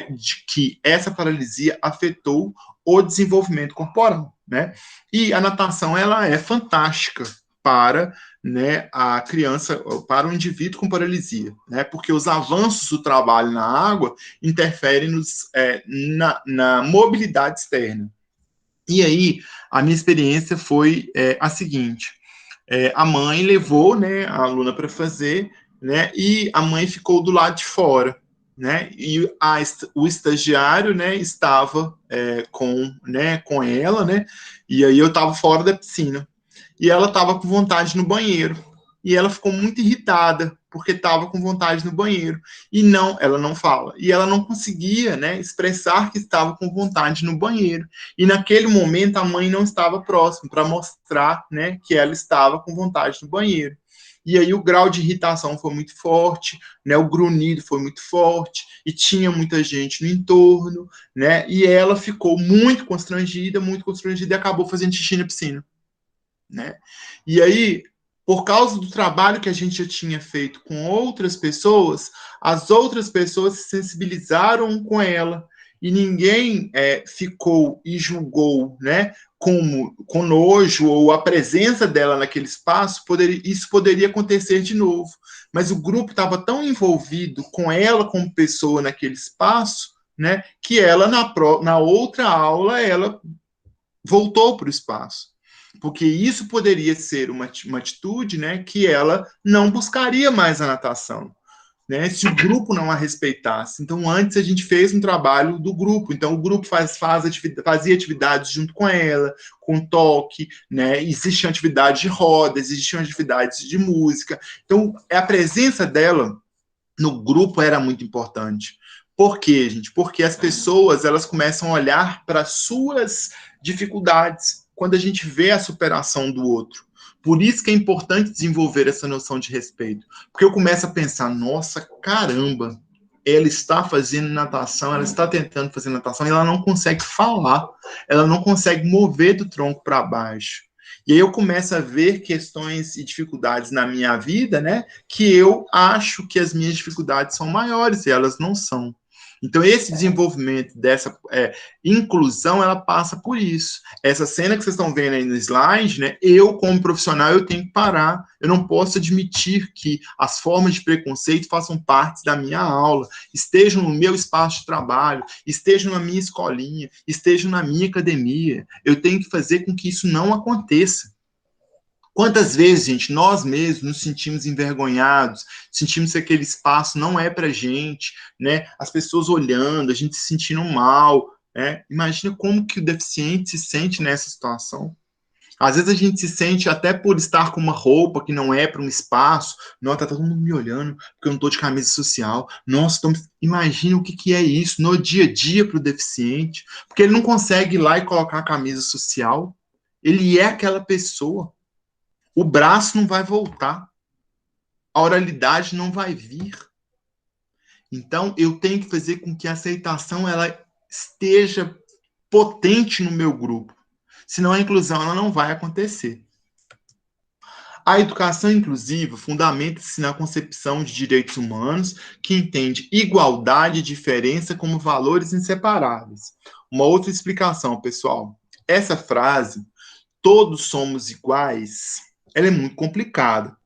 de que essa paralisia afetou o desenvolvimento corporal, né? E a natação, ela é fantástica para, né, a criança, para o indivíduo com paralisia, né? Porque os avanços do trabalho na água interferem na mobilidade externa. E aí, a minha experiência foi a seguinte: a mãe levou, né, a aluna para fazer, né, e a mãe ficou do lado de fora, né, e o estagiário, né, estava com ela, né, e aí eu estava fora da piscina, e ela estava com vontade no banheiro, e ela ficou muito irritada, porque estava com vontade no banheiro, e não, ela não fala, e ela não conseguia, né, expressar que estava com vontade no banheiro, e naquele momento a mãe não estava próxima para mostrar, né, que ela estava com vontade no banheiro. E aí o grau de irritação foi muito forte, né, o grunhido foi muito forte, e tinha muita gente no entorno, né, e ela ficou muito constrangida, e acabou fazendo xixi na piscina, né? E aí, por causa do trabalho que a gente já tinha feito com outras pessoas, as outras pessoas se sensibilizaram com ela e ninguém ficou e julgou, né, com nojo ou a presença dela naquele espaço, isso poderia acontecer de novo. Mas o grupo estava tão envolvido com ela como pessoa naquele espaço, né, que ela na outra aula ela voltou para o espaço. Porque isso poderia ser uma atitude, né, que ela não buscaria mais a natação, né, se o grupo não a respeitasse. Então, antes a gente fez um trabalho do grupo. Então, o grupo fazia atividades junto com ela, com toque, né, existiam atividades de roda, existiam atividades de música. Então, a presença dela no grupo era muito importante. Por quê, gente? Porque as pessoas, elas começam a olhar para suas dificuldades quando a gente vê a superação do outro. Por isso que é importante desenvolver essa noção de respeito. Porque eu começo a pensar, nossa, caramba, ela está fazendo natação, ela está tentando fazer natação e ela não consegue falar, ela não consegue mover do tronco para baixo. E aí eu começo a ver questões e dificuldades na minha vida, né, que eu acho que as minhas dificuldades são maiores e elas não são. Então, esse desenvolvimento dessa inclusão, ela passa por isso. Essa cena que vocês estão vendo aí no slide, né, eu, como profissional, eu tenho que parar. Eu não posso admitir que as formas de preconceito façam parte da minha aula, estejam no meu espaço de trabalho, estejam na minha escolinha, estejam na minha academia. Eu tenho que fazer com que isso não aconteça. Quantas vezes, gente, nós mesmos nos sentimos envergonhados, sentimos que aquele espaço não é pra gente, né? As pessoas olhando, a gente se sentindo mal, né? Imagina como que o deficiente se sente nessa situação. Às vezes a gente se sente até por estar com uma roupa que não é para um espaço, nossa, tá todo mundo me olhando porque eu não tô de camisa social. Nossa, imagina o que é isso no dia a dia para o deficiente, porque ele não consegue ir lá e colocar a camisa social. Ele é aquela pessoa. O braço não vai voltar. A oralidade não vai vir. Então, eu tenho que fazer com que a aceitação ela esteja potente no meu grupo. Senão a inclusão ela não vai acontecer. A educação inclusiva fundamenta-se na concepção de direitos humanos que entende igualdade e diferença como valores inseparáveis. Uma outra explicação, pessoal. Essa frase, todos somos iguais, ela é muito complicada,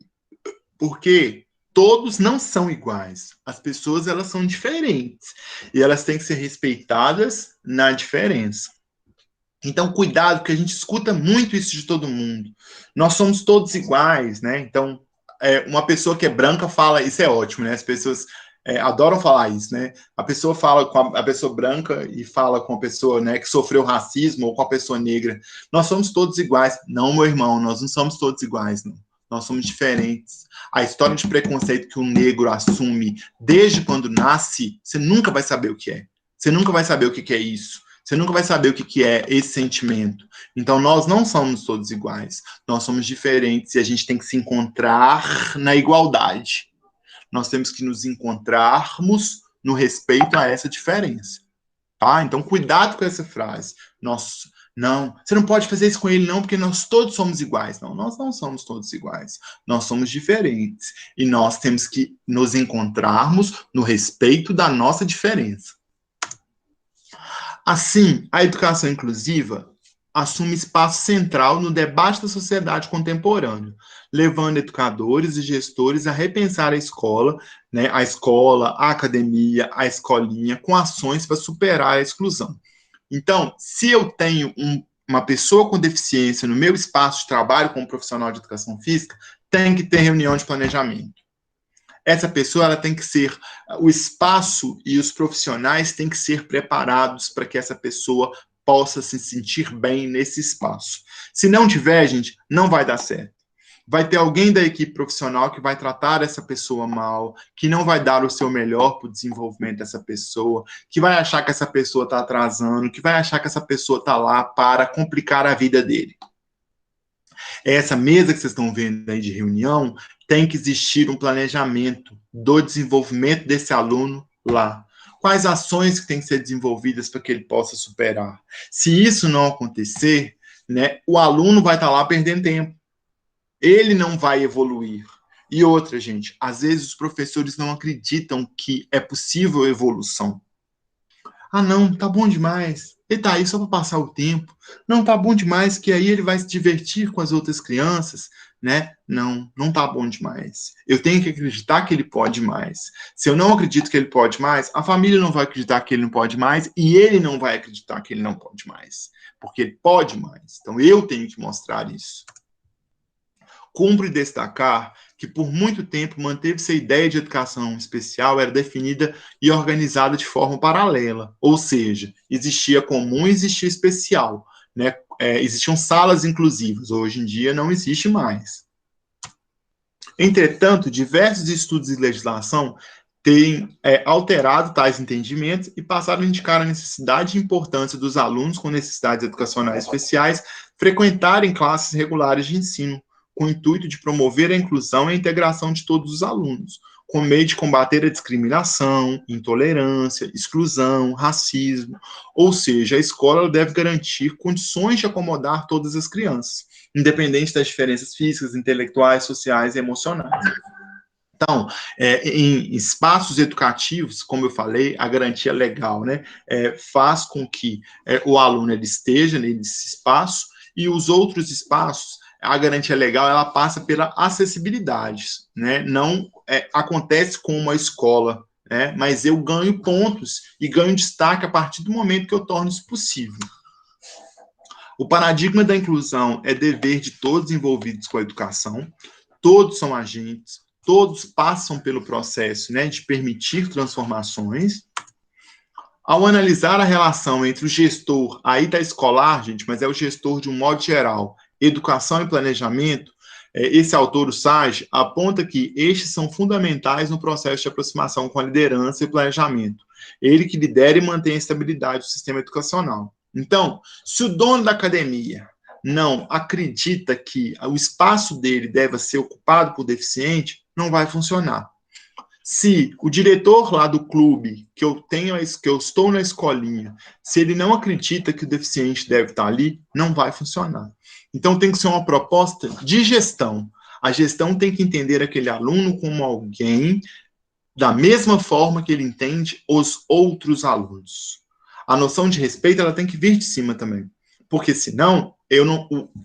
porque todos não são iguais. As pessoas, elas são diferentes, e elas têm que ser respeitadas na diferença. Então, cuidado, porque a gente escuta muito isso de todo mundo. Nós somos todos iguais, né? Então, uma pessoa que é branca fala, isso é ótimo, né? As pessoas adoram falar isso, né? A pessoa fala com a pessoa branca e fala com a pessoa, né, que sofreu racismo ou com a pessoa negra. Nós somos todos iguais. Não, meu irmão, nós não somos todos iguais, não. Nós somos diferentes. A história de preconceito que o negro assume desde quando nasce, você nunca vai saber o que é. Você nunca vai saber o que é isso. Você nunca vai saber o que é esse sentimento. Então, nós não somos todos iguais. Nós somos diferentes e a gente tem que se encontrar na igualdade. Nós temos que nos encontrarmos no respeito a essa diferença. Tá? Então, cuidado com essa frase. Não, você não pode fazer isso com ele, não, porque nós todos somos iguais. Não, nós não somos todos iguais. Nós somos diferentes. E nós temos que nos encontrarmos no respeito da nossa diferença. Assim, a educação inclusiva, assume espaço central no debate da sociedade contemporânea, levando educadores e gestores a repensar a escola, né, a academia, a escolinha, com ações para superar a exclusão. Então, se eu tenho uma pessoa com deficiência no meu espaço de trabalho como profissional de educação física, tem que ter reunião de planejamento. Essa pessoa ela tem que ser, o espaço e os profissionais têm que ser preparados para que essa pessoa possa se sentir bem nesse espaço. Se não tiver, gente, não vai dar certo. Vai ter alguém da equipe profissional que vai tratar essa pessoa mal, que não vai dar o seu melhor para o desenvolvimento dessa pessoa, que vai achar que essa pessoa está atrasando, que vai achar que essa pessoa está lá para complicar a vida dele. Essa mesa que vocês estão vendo aí de reunião, tem que existir um planejamento do desenvolvimento desse aluno lá. Quais ações que têm que ser desenvolvidas para que ele possa superar? Se isso não acontecer, né, o aluno vai estar lá perdendo tempo. Ele não vai evoluir. E outra, gente, às vezes os professores não acreditam que é possível evolução. Ah, não, tá bom demais. Ele tá aí só para passar o tempo. Não, tá bom demais, que aí ele vai se divertir com as outras crianças, né? Não, não tá bom demais. Eu tenho que acreditar que ele pode mais. Se eu não acredito que ele pode mais, a família não vai acreditar que ele não pode mais e ele não vai acreditar que ele não pode mais. Porque ele pode mais. Então, eu tenho que mostrar isso. Cumpre destacar que, por muito tempo, manteve-se a ideia de educação especial era definida e organizada de forma paralela, ou seja, existia comum e existia especial, né? Existiam salas inclusivas, hoje em dia não existe mais. Entretanto, diversos estudos e legislação têm alterado tais entendimentos e passaram a indicar a necessidade e importância dos alunos com necessidades educacionais especiais frequentarem classes regulares de ensino, com o intuito de promover a inclusão e a integração de todos os alunos, com meio de combater a discriminação, intolerância, exclusão, racismo, ou seja, a escola deve garantir condições de acomodar todas as crianças, independente das diferenças físicas, intelectuais, sociais e emocionais. Então, em espaços educativos, como eu falei, a garantia legal, né, faz com que o aluno ele esteja nesse espaço e os outros espaços, a garantia legal, ela passa pela acessibilidade, né? Não acontece com uma escola, né? Mas eu ganho pontos e ganho destaque a partir do momento que eu torno isso possível. O paradigma da inclusão é dever de todos envolvidos com a educação, todos são agentes, todos passam pelo processo, né, de permitir transformações. Ao analisar a relação entre o gestor, aí está escolar, gente, mas é o gestor de um modo geral, educação e planejamento, esse autor, o Sage, aponta que estes são fundamentais no processo de aproximação com a liderança e planejamento. Ele que lidera e mantém a estabilidade do sistema educacional. Então, se o dono da academia não acredita que o espaço dele deve ser ocupado por deficiente, não vai funcionar. Se o diretor lá do clube, que eu estou na escolinha, se ele não acredita que o deficiente deve estar ali, não vai funcionar. Então, tem que ser uma proposta de gestão. A gestão tem que entender aquele aluno como alguém da mesma forma que ele entende os outros alunos. A noção de respeito, ela tem que vir de cima também. Porque, senão,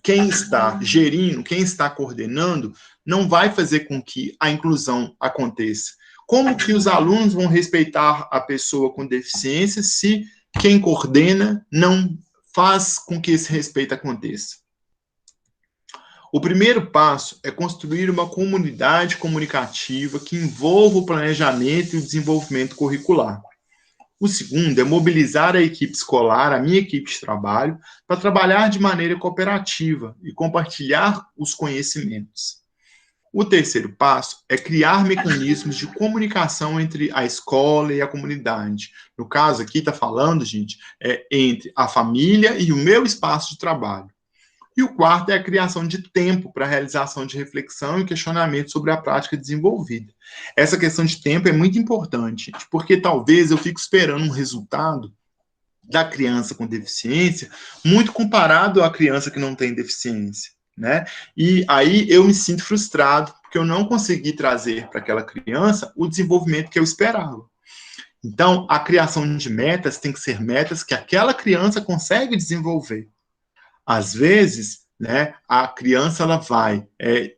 quem está gerindo, quem está coordenando, não vai fazer com que a inclusão aconteça. Como que os alunos vão respeitar a pessoa com deficiência se quem coordena não faz com que esse respeito aconteça? O primeiro passo é construir uma comunidade comunicativa que envolva o planejamento e o desenvolvimento curricular. O segundo é mobilizar a equipe escolar, a minha equipe de trabalho, para trabalhar de maneira cooperativa e compartilhar os conhecimentos. O terceiro passo é criar mecanismos de comunicação entre a escola e a comunidade. No caso aqui está falando, gente, entre a família e o meu espaço de trabalho. E o quarto é a criação de tempo para a realização de reflexão e questionamento sobre a prática desenvolvida. Essa questão de tempo é muito importante, porque talvez eu fique esperando um resultado da criança com deficiência muito comparado à criança que não tem deficiência, né? E aí eu me sinto frustrado, porque eu não consegui trazer para aquela criança o desenvolvimento que eu esperava. Então, a criação de metas tem que ser metas que aquela criança consegue desenvolver. Às vezes, né, a criança ela vai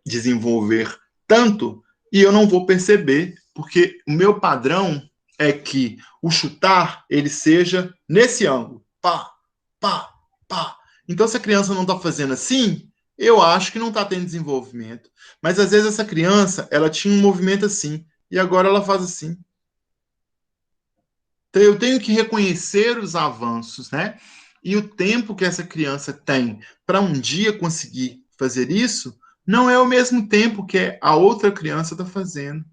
desenvolver tanto e eu não vou perceber, porque o meu padrão é que o chutar ele seja nesse ângulo, pá, pá, pá. Então, se a criança não está fazendo assim, eu acho que não está tendo desenvolvimento. Mas às vezes essa criança ela tinha um movimento assim e agora ela faz assim. Então, eu tenho que reconhecer os avanços, né? E o tempo que essa criança tem para um dia conseguir fazer isso não é o mesmo tempo que a outra criança está fazendo.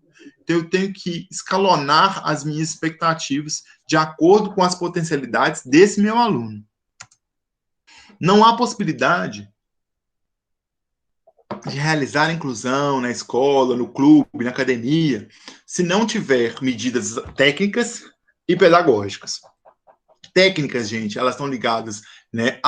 Então, eu tenho que escalonar as minhas expectativas de acordo com as potencialidades desse meu aluno. Não há possibilidade de realizar a inclusão na escola, no clube, na academia, se não tiver medidas técnicas e pedagógicas. Técnicas, gente, elas estão ligadas, né,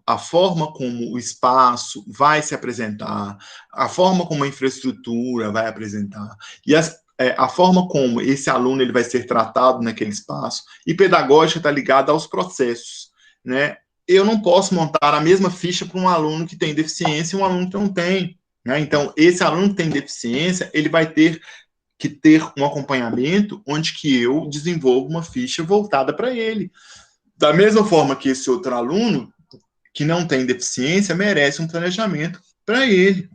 à forma como o espaço vai se apresentar, a forma como a infraestrutura vai apresentar, e a forma como esse aluno ele vai ser tratado naquele espaço. E pedagógica está ligada aos processos, né? Eu não posso montar a mesma ficha para um aluno que tem deficiência e um aluno que não tem, né? Então, esse aluno que tem deficiência, ele vai ter que ter um acompanhamento onde que eu desenvolvo uma ficha voltada para ele. Da mesma forma que esse outro aluno, que não tem deficiência, merece um planejamento para ele.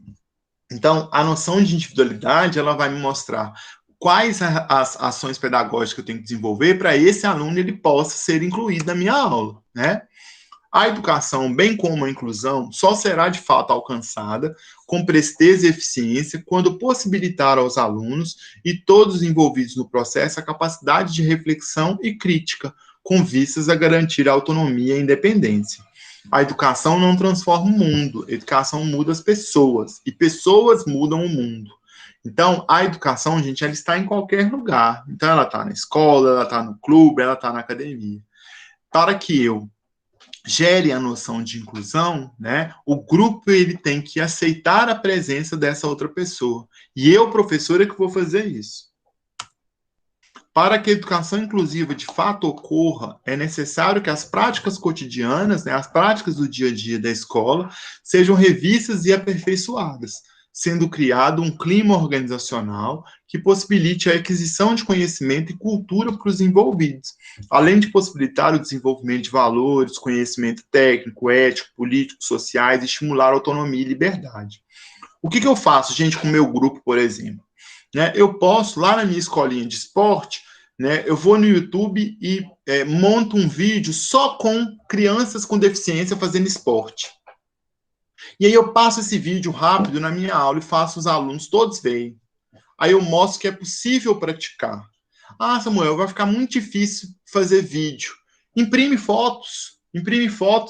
Então, a noção de individualidade, ela vai me mostrar quais as ações pedagógicas que eu tenho que desenvolver para esse aluno ele possa ser incluído na minha aula, né? A educação, bem como a inclusão, só será de fato alcançada com presteza e eficiência quando possibilitar aos alunos e todos os envolvidos no processo a capacidade de reflexão e crítica, com vistas a garantir a autonomia e a independência. A educação não transforma o mundo, a educação muda as pessoas, e pessoas mudam o mundo. Então, a educação, gente, ela está em qualquer lugar. Então, ela está na escola, ela está no clube, ela está na academia. Para que eu gere a noção de inclusão, né, o grupo ele tem que aceitar a presença dessa outra pessoa. E eu, professor, é que vou fazer isso. Para que a educação inclusiva de fato ocorra, é necessário que as práticas cotidianas, né, as práticas do dia a dia da escola, sejam revistas e aperfeiçoadas, sendo criado um clima organizacional que possibilite a aquisição de conhecimento e cultura para os envolvidos, além de possibilitar o desenvolvimento de valores, conhecimento técnico, ético, político, sociais, e estimular a autonomia e liberdade. O que eu faço, gente, com o meu grupo, por exemplo? Né, eu posso, lá na minha escolinha de esporte, né, eu vou no YouTube e monto um vídeo só com crianças com deficiência fazendo esporte. E aí eu passo esse vídeo rápido na minha aula e faço os alunos todos verem. Aí eu mostro que é possível praticar. Ah, Samuel, vai ficar muito difícil fazer vídeo. Imprime fotos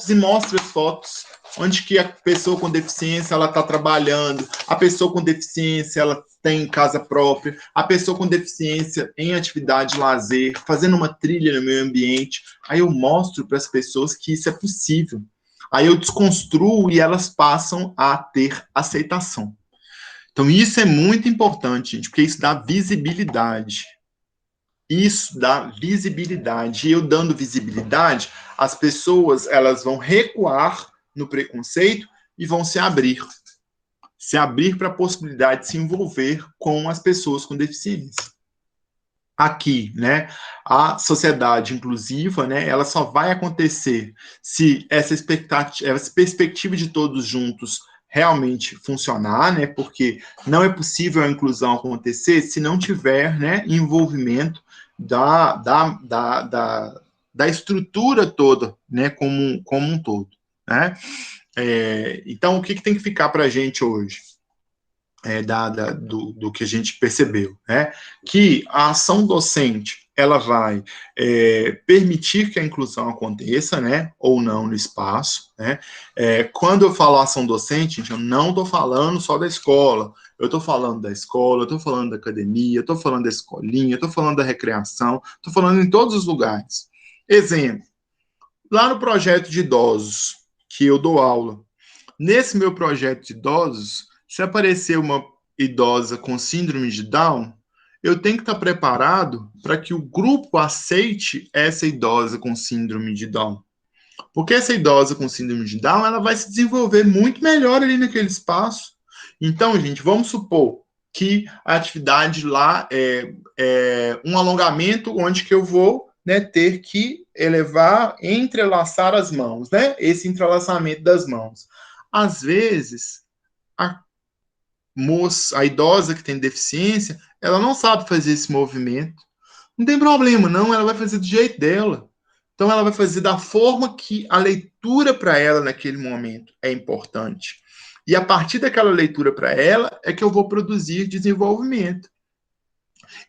e mostra as fotos. Onde que a pessoa com deficiência ela está trabalhando, a pessoa com deficiência ela tem casa própria, a pessoa com deficiência em atividade de lazer, fazendo uma trilha no meio ambiente. Aí eu mostro para as pessoas que isso é possível. Aí eu desconstruo e elas passam a ter aceitação. Então, isso é muito importante, gente, porque isso dá visibilidade. Isso dá visibilidade. E eu dando visibilidade, as pessoas elas vão recuar no preconceito e vão se abrir. Se abrir para a possibilidade de se envolver com as pessoas com deficiência. Aqui, né, a sociedade inclusiva, né, ela só vai acontecer se essa perspectiva de todos juntos realmente funcionar, né, porque não é possível a inclusão acontecer se não tiver, né, envolvimento da estrutura toda, né, como um todo, né. Então, o que tem que ficar para a gente hoje? Do que a gente percebeu, né? Que a ação docente ela vai permitir que a inclusão aconteça, né? Ou não no espaço, né? Quando eu falo ação docente, gente, eu não estou falando só da escola. Eu estou falando da escola, eu estou falando da academia, eu estou falando da escolinha, eu estou falando da recreação, estou falando em todos os lugares. Exemplo, lá no projeto de idosos que eu dou aula, nesse meu projeto de idosos, se aparecer uma idosa com síndrome de Down, eu tenho que estar preparado para que o grupo aceite essa idosa com síndrome de Down. Porque essa idosa com síndrome de Down, ela vai se desenvolver muito melhor ali naquele espaço. Então, gente, vamos supor que a atividade lá é um alongamento onde que eu vou, né, ter que entrelaçar as mãos, né? Esse entrelaçamento das mãos. Às vezes, a idosa que tem deficiência, ela não sabe fazer esse movimento. Não tem problema, não, ela vai fazer do jeito dela. Então, ela vai fazer da forma que a leitura para ela naquele momento é importante. E a partir daquela leitura para ela é que eu vou produzir desenvolvimento.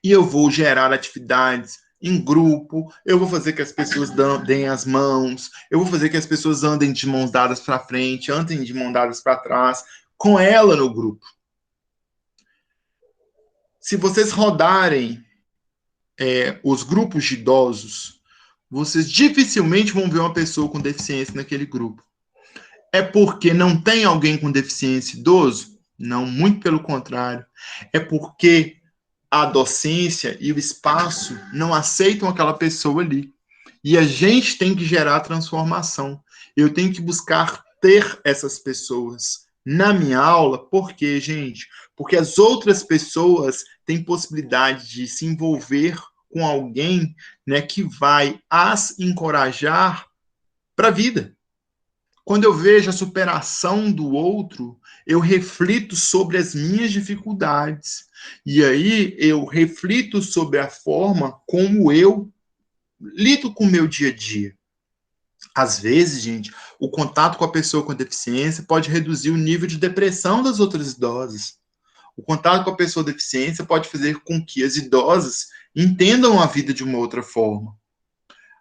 E eu vou gerar atividades em grupo, eu vou fazer que as pessoas deem as mãos, eu vou fazer que as pessoas andem de mãos dadas para frente, andem de mãos dadas para trás, com ela no grupo. Se vocês rodarem os grupos de idosos, vocês dificilmente vão ver uma pessoa com deficiência naquele grupo. É porque não tem alguém com deficiência idoso? Não, muito pelo contrário. É porque a docência e o espaço não aceitam aquela pessoa ali. E a gente tem que gerar transformação. Eu tenho que buscar ter essas pessoas na minha aula. Por quê, gente? Porque as outras pessoas têm possibilidade de se envolver com alguém, né, que vai as encorajar para a vida. Quando eu vejo a superação do outro, eu reflito sobre as minhas dificuldades. E aí eu reflito sobre a forma como eu lido com o meu dia a dia. Às vezes, gente, o contato com a pessoa com deficiência pode reduzir o nível de depressão das outras idosas. O contato com a pessoa com deficiência pode fazer com que as idosas entendam a vida de uma outra forma.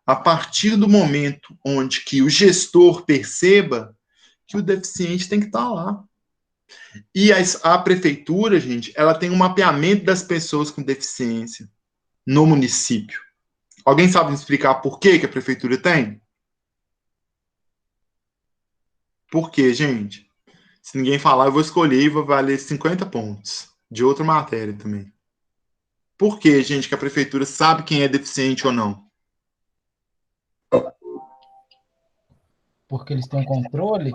A partir do momento onde que o gestor perceba que o deficiente tem que estar lá. E a prefeitura, gente, ela tem um mapeamento das pessoas com deficiência no município. Alguém sabe me explicar por que a prefeitura tem? Por quê, gente? Se ninguém falar, eu vou escolher e vou valer 50 pontos. De outra matéria também. Por que, gente, que a prefeitura sabe quem é deficiente ou não? Porque eles têm um controle?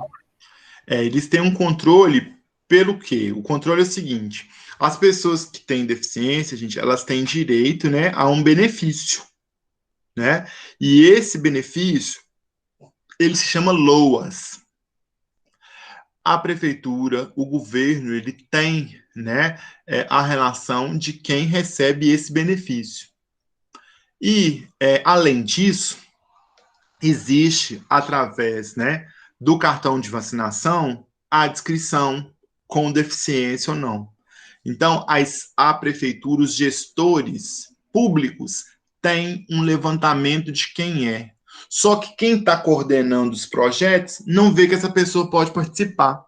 Eles têm um controle pelo quê? O controle é o seguinte: as pessoas que têm deficiência, gente, elas têm direito, né, a um benefício, né? E esse benefício, ele se chama LOAS. A prefeitura, o governo, ele tem, né, a relação de quem recebe esse benefício. E, além disso, existe, através, né, do cartão de vacinação, a descrição com deficiência ou não. Então, a prefeitura, os gestores públicos, têm um levantamento de quem é. Só que quem está coordenando os projetos não vê que essa pessoa pode participar.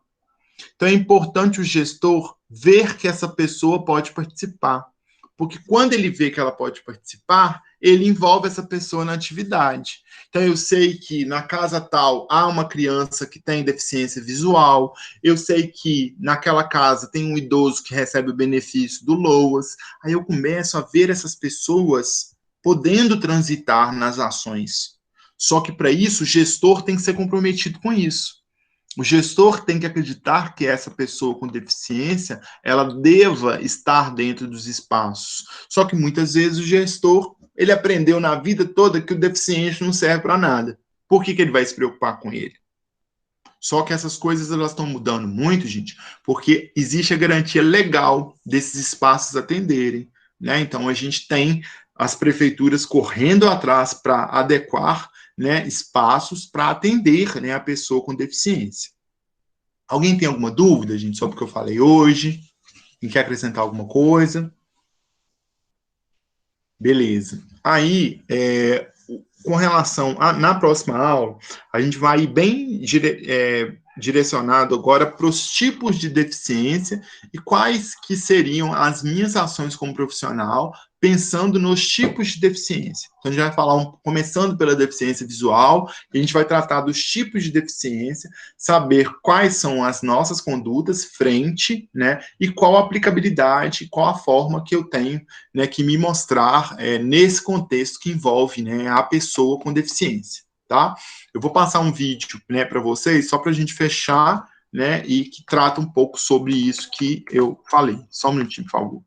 Então, é importante o gestor ver que essa pessoa pode participar. Porque quando ele vê que ela pode participar, ele envolve essa pessoa na atividade. Então, eu sei que na casa tal há uma criança que tem deficiência visual, eu sei que naquela casa tem um idoso que recebe o benefício do LOAS, aí eu começo a ver essas pessoas podendo transitar nas ações. Só que, para isso, o gestor tem que ser comprometido com isso. O gestor tem que acreditar que essa pessoa com deficiência, ela deva estar dentro dos espaços. Só que muitas vezes o gestor, ele aprendeu na vida toda que o deficiente não serve para nada. Por que ele vai se preocupar com ele? Só que essas coisas elas estão mudando muito, gente, porque existe a garantia legal desses espaços atenderem, né? Então a gente tem as prefeituras correndo atrás para adequar, né, espaços para atender, né, a pessoa com deficiência. Alguém tem alguma dúvida, gente, sobre o que eu falei hoje? Quem quer acrescentar alguma coisa? Beleza. Aí, com relação na próxima aula, a gente vai ir bem direcionado agora para os tipos de deficiência e quais que seriam as minhas ações como profissional, pensando nos tipos de deficiência. Então, a gente vai falar, começando pela deficiência visual, e a gente vai tratar dos tipos de deficiência, saber quais são as nossas condutas frente, né, e qual a aplicabilidade, qual a forma que eu tenho, né, que me mostrar nesse contexto que envolve, né, a pessoa com deficiência. tá? Eu vou passar um vídeo, né, para vocês, só para a gente fechar, né, e que trata um pouco sobre isso que eu falei. Só um minutinho, por favor.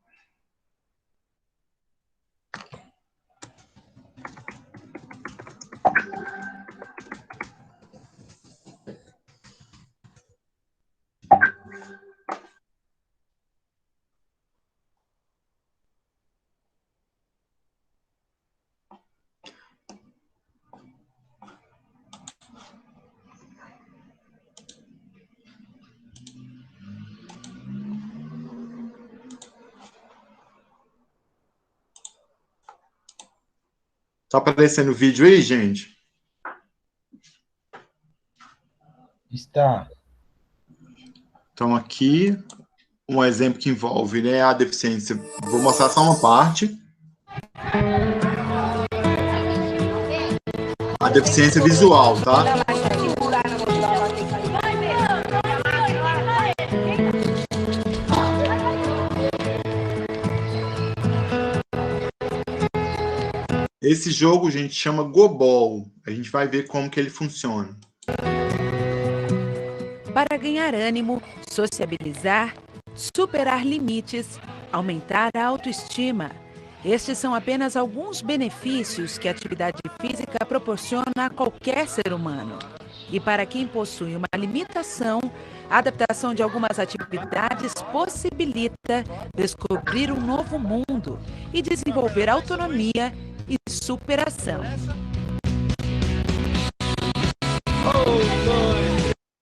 Tá aparecendo o vídeo aí, gente? Está. Então, aqui, um exemplo que envolve, né, a deficiência. Vou mostrar só uma parte. A deficiência visual, tá? Esse jogo, gente, chama Gobol. A gente vai ver como que ele funciona. Para ganhar ânimo, sociabilizar, superar limites, aumentar a autoestima. Estes são apenas alguns benefícios que a atividade física proporciona a qualquer ser humano. E para quem possui uma limitação, a adaptação de algumas atividades possibilita descobrir um novo mundo e desenvolver autonomia e superação.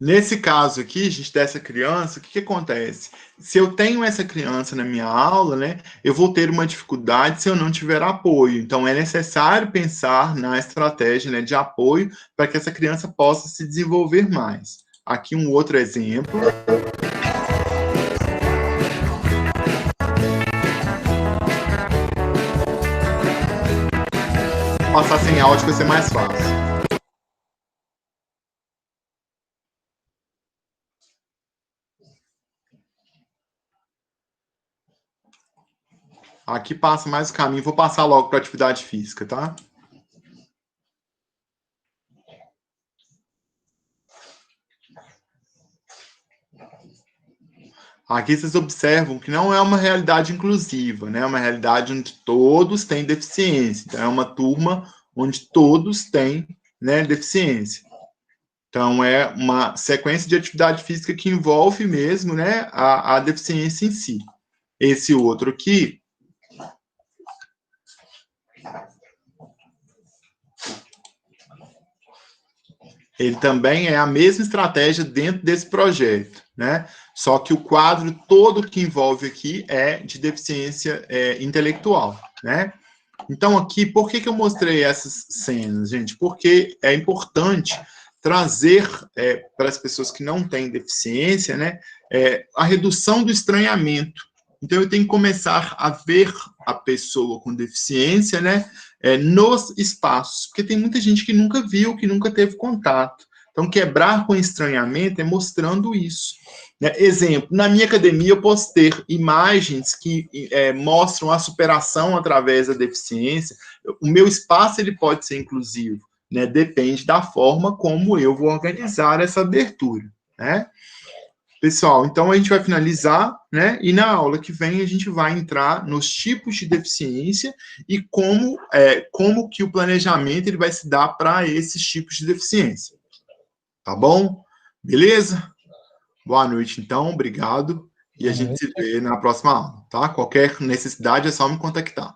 Nesse caso aqui, gente, dessa criança, o que acontece? Se eu tenho essa criança na minha aula, né, eu vou ter uma dificuldade se eu não tiver apoio. Então, é necessário pensar na estratégia, né, de apoio para que essa criança possa se desenvolver mais. Aqui um outro exemplo. Vou passar sem áudio vai ser mais fácil. Aqui passa mais o caminho, vou passar logo para a atividade física, tá? Aqui vocês observam que não é uma realidade inclusiva, né? É uma realidade onde todos têm deficiência. Então, é uma turma onde todos têm, né, deficiência. Então, é uma sequência de atividade física que envolve mesmo, né, a deficiência em si. Esse outro aqui, ele também é a mesma estratégia dentro desse projeto, né? Só que o quadro todo que envolve aqui é de deficiência intelectual, né? Então, aqui, por que eu mostrei essas cenas, gente? Porque é importante trazer para as pessoas que não têm deficiência, né, a redução do estranhamento. Então, eu tenho que começar a ver a pessoa com deficiência, né, nos espaços, porque tem muita gente que nunca viu, que nunca teve contato. Então, quebrar com estranhamento é mostrando isso. Né? Exemplo, na minha academia eu posso ter imagens que mostram a superação através da deficiência. O meu espaço ele pode ser inclusivo, né? Depende da forma como eu vou organizar essa abertura, né? Pessoal, então a gente vai finalizar, né? E na aula que vem a gente vai entrar nos tipos de deficiência e como que o planejamento ele vai se dar para esses tipos de deficiência. Tá bom? Beleza? Boa noite, então. Obrigado. E a gente se vê na próxima aula, tá? Qualquer necessidade é só me contactar.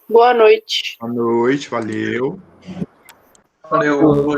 Boa noite. Boa noite, valeu. Valeu.